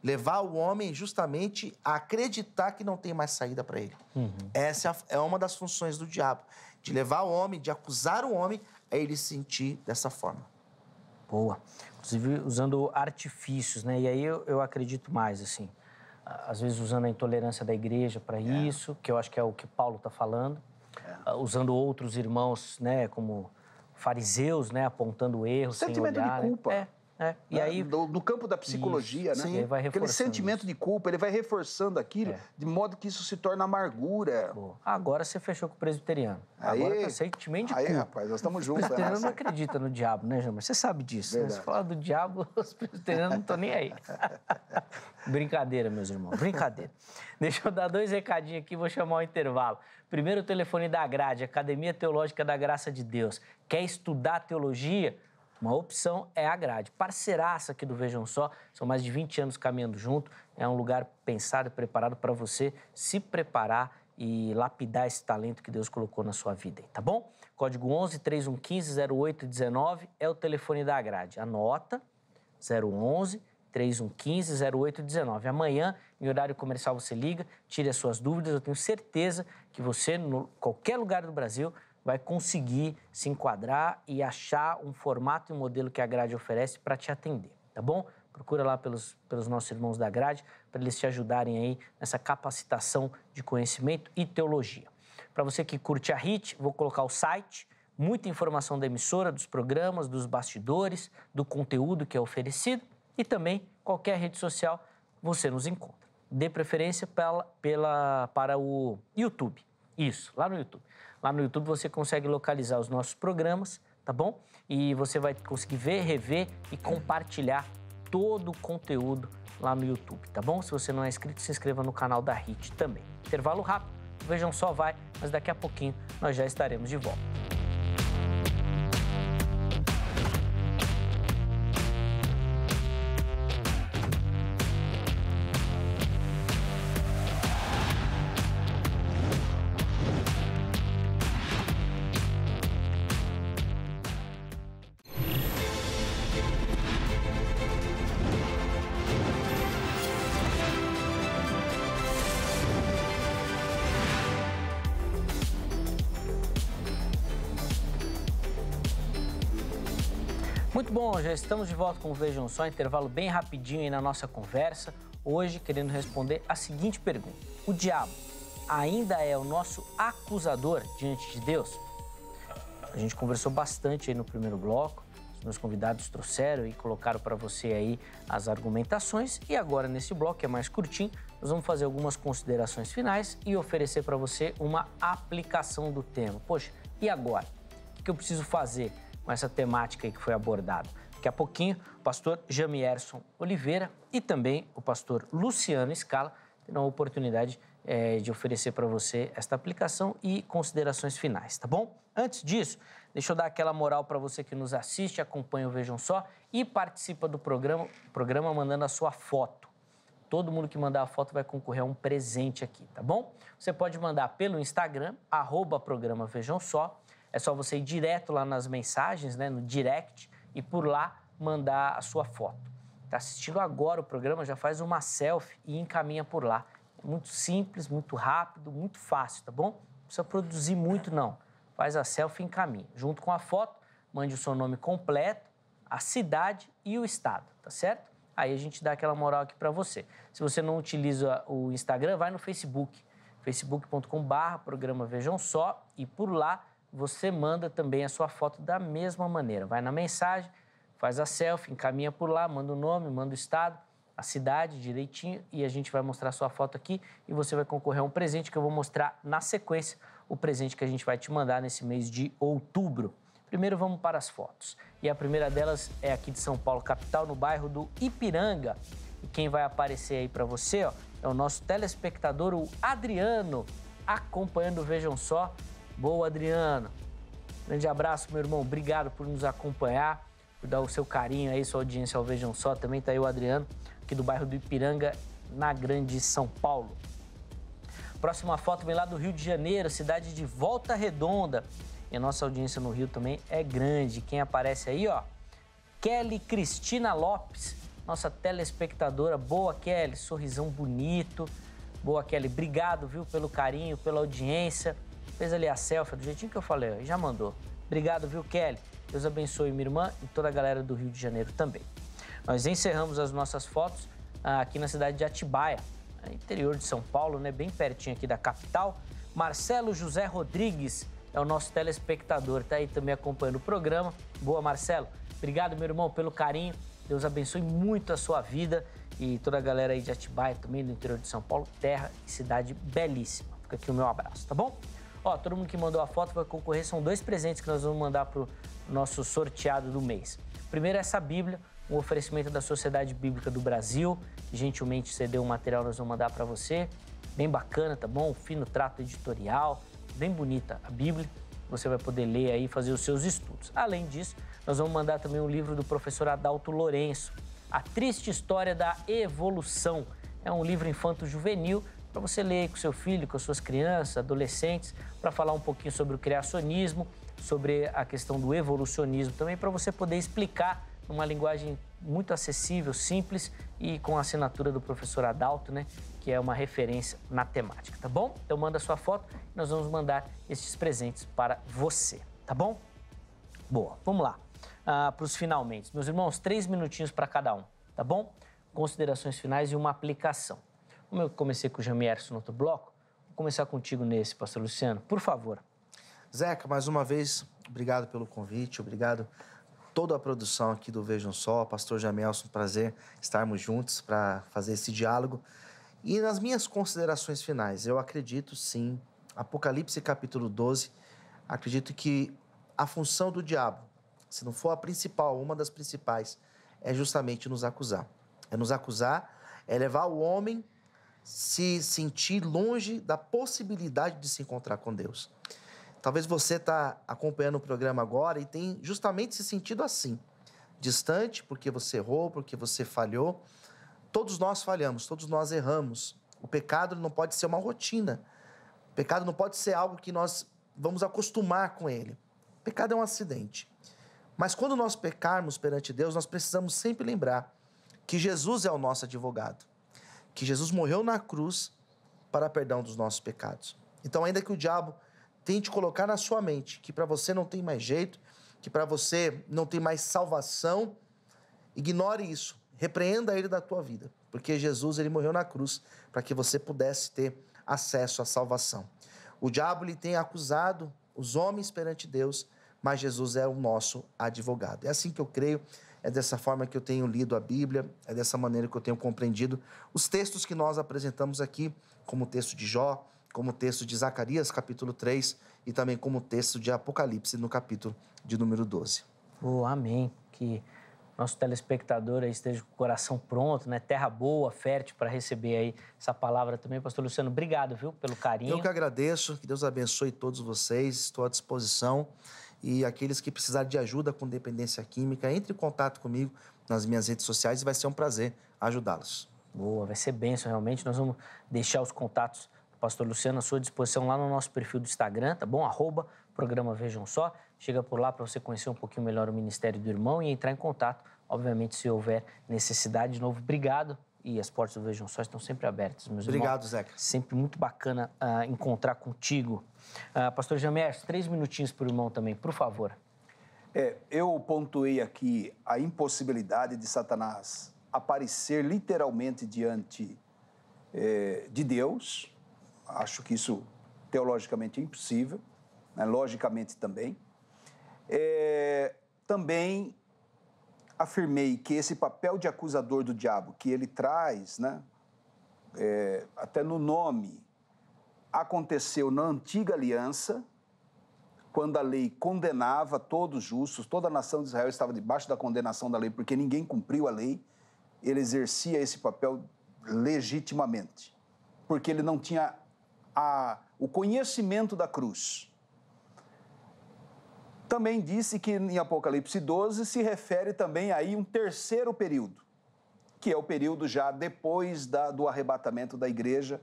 levar o homem justamente a acreditar que não tem mais saída para ele. Essa é uma das funções do diabo, de levar o homem, de acusar o homem a ele sentir dessa forma. Boa. Inclusive usando artifícios, né? E aí eu acredito mais, assim, às vezes usando a intolerância da igreja para isso, que eu acho que é o que Paulo está falando, usando outros irmãos, né, como fariseus, né, apontando erros sem olhar. Sentimento de culpa. E aí, no campo da psicologia, isso, né? Sim, vai aquele sentimento isso. De culpa, ele vai reforçando aquilo, de modo que isso se torna amargura. Boa. Agora você fechou com o presbiteriano. Aí, agora tá sentimento de culpa. Aí, rapaz, nós estamos juntos. O presbiteriano não acredita no diabo, né, Jamar? Você sabe disso. Né? Se falar do diabo, os presbiterianos não estão nem aí. Brincadeira, meus irmãos, brincadeira. Deixa eu dar 2 recadinhos aqui, vou chamar o intervalo. Primeiro, o telefone da Grade, Academia Teológica da Graça de Deus. Quer estudar teologia? Uma opção é a Grade, parceiraça aqui do Vejam Só, são mais de 20 anos caminhando junto, é um lugar pensado e preparado para você se preparar e lapidar esse talento que Deus colocou na sua vida, tá bom? Código 11 3115 0819 é o telefone da Grade, anota, 011 3115 0819. Amanhã, em horário comercial, você liga, tire as suas dúvidas, eu tenho certeza que você, em qualquer lugar do Brasil, vai conseguir se enquadrar e achar um formato e um modelo que a Grade oferece para te atender, tá bom? Procura lá pelos nossos irmãos da Grade para eles te ajudarem aí nessa capacitação de conhecimento e teologia. Para você que curte a HIT, vou colocar o site, muita informação da emissora, dos programas, dos bastidores, do conteúdo que é oferecido e também qualquer rede social você nos encontra. Dê preferência para o YouTube. Isso, lá no YouTube. Lá no YouTube você consegue localizar os nossos programas, tá bom? E você vai conseguir ver, rever e compartilhar todo o conteúdo lá no YouTube, tá bom? Se você não é inscrito, se inscreva no canal da HIT também. Intervalo rápido, Vejam Só vai, mas daqui a pouquinho nós já estaremos de volta. Muito bom, já estamos de volta com o Vejam Só, intervalo bem rapidinho aí na nossa conversa. Hoje, querendo responder a seguinte pergunta: o diabo ainda é o nosso acusador diante de Deus? A gente conversou bastante aí no primeiro bloco, os meus convidados trouxeram e colocaram para você aí as argumentações. E agora, nesse bloco, que é mais curtinho, nós vamos fazer algumas considerações finais e oferecer para você uma aplicação do tema. Poxa, e agora? O que eu preciso fazer com essa temática aí que foi abordada? Daqui a pouquinho, o pastor Jamierson Oliveira e também o pastor Luciano Scala terão a oportunidade de oferecer para você esta aplicação e considerações finais, tá bom? Antes disso, deixa eu dar aquela moral para você que nos assiste, acompanha o Vejam Só e participa do programa mandando a sua foto. Todo mundo que mandar a foto vai concorrer a um presente aqui, tá bom? Você pode mandar pelo Instagram, @programa Vejam Só. É só você ir direto lá nas mensagens, né, no direct, e por lá mandar a sua foto. Está assistindo agora o programa, já faz uma selfie e encaminha por lá. É muito simples, muito rápido, muito fácil, tá bom? Não precisa produzir muito, não. Faz a selfie e encaminha. Junto com a foto, mande o seu nome completo, a cidade e o estado, tá certo? Aí a gente dá aquela moral aqui para você. Se você não utiliza o Instagram, vai no Facebook, facebook.com/programa Vejam Só, e por lá você manda também a sua foto da mesma maneira. Vai na mensagem, faz a selfie, encaminha por lá, manda o nome, manda o estado, a cidade direitinho e a gente vai mostrar a sua foto aqui e você vai concorrer a um presente que eu vou mostrar na sequência, o presente que a gente vai te mandar nesse mês de outubro. Primeiro vamos para as fotos. E a primeira delas é aqui de São Paulo, capital, no bairro do Ipiranga. E quem vai aparecer aí para você, ó, é o nosso telespectador, o Adriano, acompanhando o Vejam Só. Boa, Adriano. Grande abraço, meu irmão. Obrigado por nos acompanhar, por dar o seu carinho aí, sua audiência ao Vejam Só. Também tá aí o Adriano, aqui do bairro do Ipiranga, na Grande São Paulo. Próxima foto vem lá do Rio de Janeiro, cidade de Volta Redonda. E a nossa audiência no Rio também é grande. Quem aparece aí, ó, Kelly Cristina Lopes, nossa telespectadora. Boa, Kelly, sorrisão bonito. Boa, Kelly, obrigado, viu, pelo carinho, pela audiência. Fez ali a selfie do jeitinho que eu falei, já mandou. Obrigado, viu, Kelly? Deus abençoe minha irmã e toda a galera do Rio de Janeiro também. Nós encerramos as nossas fotos aqui na cidade de Atibaia, interior de São Paulo, né, bem pertinho aqui da capital. Marcelo José Rodrigues é o nosso telespectador, tá aí também acompanhando o programa. Boa, Marcelo. Obrigado, meu irmão, pelo carinho. Deus abençoe muito a sua vida e toda a galera aí de Atibaia, também do interior de São Paulo, terra e cidade belíssima. Fica aqui o meu abraço, tá bom? Ó, todo mundo que mandou a foto vai concorrer, são 2 presentes que nós vamos mandar pro nosso sorteado do mês. Primeiro é essa Bíblia, um oferecimento da Sociedade Bíblica do Brasil, que gentilmente cedeu um material, nós vamos mandar para você. Bem bacana, tá bom? Fino trato editorial, bem bonita a Bíblia. Você vai poder ler aí e fazer os seus estudos. Além disso, nós vamos mandar também um livro do professor Adalto Lourenço, A Triste História da Evolução. É um livro infanto-juvenil para você ler com seu filho, com as suas crianças, adolescentes, para falar um pouquinho sobre o criacionismo, sobre a questão do evolucionismo também, para você poder explicar numa linguagem muito acessível, simples e com a assinatura do professor Adalto, né, que é uma referência na temática, tá bom? Então manda sua foto e nós vamos mandar estes presentes para você, tá bom? Boa, vamos lá para os finalmente. Meus irmãos, 3 minutinhos para cada um, tá bom? Considerações finais e uma aplicação. Como eu comecei com o Jamierson no outro bloco, vou começar contigo nesse, pastor Luciano, por favor. Zeca, mais uma vez, obrigado pelo convite, obrigado toda a produção aqui do Vejam Só, pastor Jamierson, prazer estarmos juntos para fazer esse diálogo. E nas minhas considerações finais, eu acredito sim, Apocalipse capítulo 12, acredito que a função do diabo, se não for a principal, uma das principais, é justamente nos acusar. É nos acusar, é levar o homem se sentir longe da possibilidade de se encontrar com Deus. Talvez você está acompanhando o programa agora e tem justamente se sentido assim, distante porque você errou, porque você falhou. Todos nós falhamos, todos nós erramos. O pecado não pode ser uma rotina. O pecado não pode ser algo que nós vamos acostumar com ele. O pecado é um acidente. Mas quando nós pecarmos perante Deus, nós precisamos sempre lembrar que Jesus é o nosso advogado, que Jesus morreu na cruz para perdão dos nossos pecados. Então, ainda que o diabo tente colocar na sua mente que para você não tem mais jeito, que para você não tem mais salvação, ignore isso, repreenda ele da tua vida, porque Jesus ele morreu na cruz para que você pudesse ter acesso à salvação. O diabo ele tem acusado os homens perante Deus, mas Jesus é o nosso advogado. É assim que eu creio, é dessa forma que eu tenho lido a Bíblia, é dessa maneira que eu tenho compreendido os textos que nós apresentamos aqui, como o texto de Jó, como o texto de Zacarias, capítulo 3, e também como o texto de Apocalipse, no capítulo de número 12. Oh, amém. Que nosso telespectador aí esteja com o coração pronto, né? Terra boa, fértil, para receber aí essa palavra também. Pastor Luciano, obrigado, viu, pelo carinho. Eu que agradeço, que Deus abençoe todos vocês, estou à disposição. E aqueles que precisarem de ajuda com dependência química, entre em contato comigo nas minhas redes sociais e vai ser um prazer ajudá-los. Boa, vai ser bênção realmente. Nós vamos deixar os contatos do pastor Luciano à sua disposição lá no nosso perfil do Instagram, tá bom? @programa Vejam Só. Chega por lá para você conhecer um pouquinho melhor o ministério do irmão e entrar em contato, obviamente, se houver necessidade. De novo, obrigado. E as portas do Vejam Só estão sempre abertas, meus irmãos. Obrigado, Zeca. Sempre muito bacana encontrar contigo. Pastor Jamierson, 3 minutinhos para o irmão também, por favor. Eu pontuei aqui a impossibilidade de Satanás aparecer literalmente diante de Deus. Acho que isso teologicamente é impossível, né? Logicamente também. Também afirmei que esse papel de acusador do diabo que ele traz, né, até no nome, aconteceu na antiga aliança, quando a lei condenava todos os justos, toda a nação de Israel estava debaixo da condenação da lei, porque ninguém cumpriu a lei, ele exercia esse papel legitimamente, porque ele não tinha o conhecimento da cruz. Também disse que em Apocalipse 12 se refere também aí um terceiro período, que é o período já depois do arrebatamento da igreja.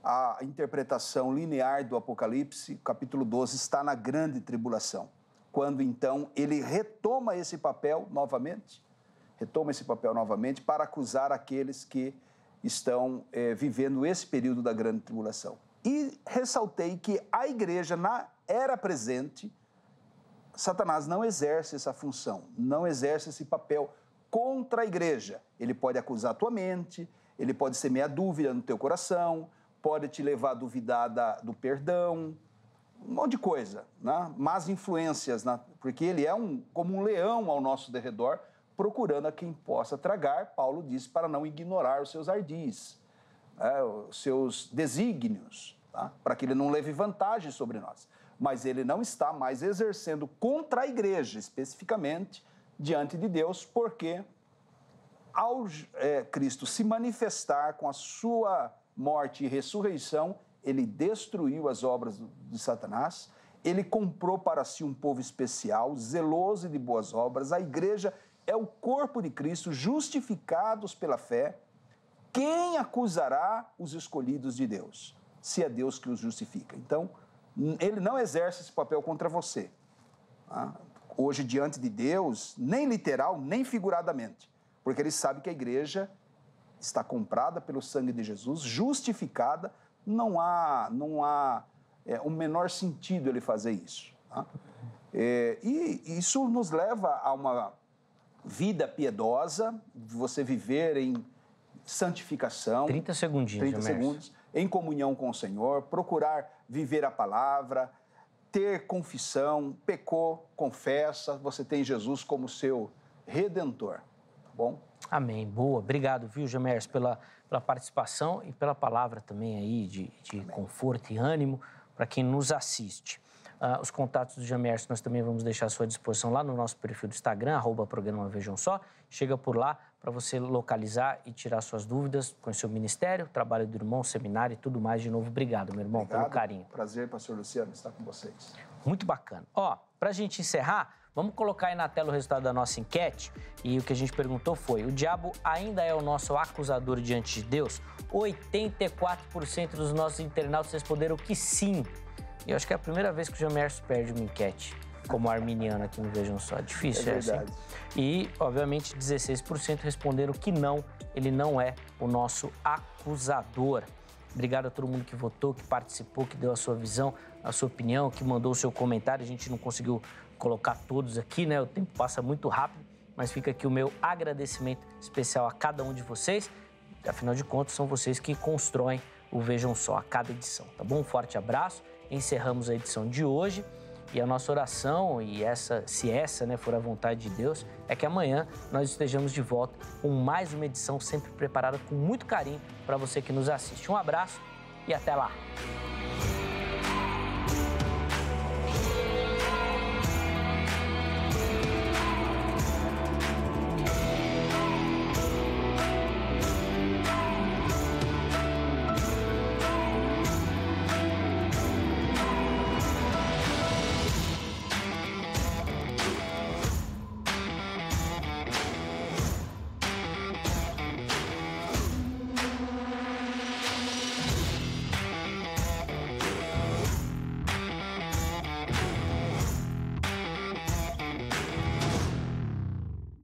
A interpretação linear do Apocalipse, capítulo 12, está na grande tribulação, quando então ele retoma esse papel novamente retoma esse papel novamente para acusar aqueles que estão vivendo esse período da grande tribulação. E ressaltei que a igreja, na era presente, Satanás não exerce essa função, não exerce esse papel contra a igreja. Ele pode acusar a tua mente, ele pode semear dúvida no teu coração, pode te levar a duvidar do perdão, um monte de coisa, né? Más influências, né? Porque ele é como um leão ao nosso derredor, procurando a quem possa tragar. Paulo diz para não ignorar os seus ardis, os seus desígnios, tá? Para que ele não leve vantagem sobre nós. Mas ele não está mais exercendo contra a igreja, especificamente, diante de Deus, porque ao Cristo se manifestar com a sua morte e ressurreição, ele destruiu as obras de Satanás, ele comprou para si um povo especial, zeloso e de boas obras. A igreja é o corpo de Cristo, justificados pela fé. Quem acusará os escolhidos de Deus, se é Deus que os justifica? Então, ele não exerce esse papel contra você. Tá? Hoje, diante de Deus, nem literal, nem figuradamente, porque ele sabe que a igreja está comprada pelo sangue de Jesus, justificada. Não há o menor sentido ele fazer isso. Tá? E isso nos leva a uma vida piedosa, você viver em santificação. 30 segundinhos. 30 segundos. Em comunhão com o Senhor, procurar viver a palavra, ter confissão, pecou, confessa, você tem Jesus como seu Redentor. Tá bom? Amém. Boa. Obrigado, viu, Jamércio, pela participação e pela palavra também aí de conforto e ânimo para quem nos assiste. Os contatos do Jamércio nós também vamos deixar à sua disposição lá no nosso perfil do Instagram, @programa Vejam Só. Chega por lá para você localizar e tirar suas dúvidas, conhecer o ministério, trabalho do irmão, seminário e tudo mais. De novo, obrigado, meu irmão, pelo carinho. Prazer, pastor Luciano, estar com vocês. Muito bacana. Para a gente encerrar, vamos colocar aí na tela o resultado da nossa enquete. E o que a gente perguntou foi: o diabo ainda é o nosso acusador diante de Deus? 84% dos nossos internautas responderam que sim. E eu acho que é a primeira vez que o Jamércio perde uma enquete como arminiano aqui no Vejam Só. Difícil, é verdade. Assim? E, obviamente, 16% responderam que não, ele não é o nosso acusador. Obrigado a todo mundo que votou, que participou, que deu a sua visão, a sua opinião, que mandou o seu comentário. A gente não conseguiu colocar todos aqui, né? O tempo passa muito rápido, mas fica aqui o meu agradecimento especial a cada um de vocês. Afinal de contas, são vocês que constroem o Vejam Só a cada edição, tá bom? Um forte abraço. Encerramos a edição de hoje e a nossa oração, se essa for a vontade de Deus, é que amanhã nós estejamos de volta com mais uma edição sempre preparada com muito carinho para você que nos assiste. Um abraço e até lá!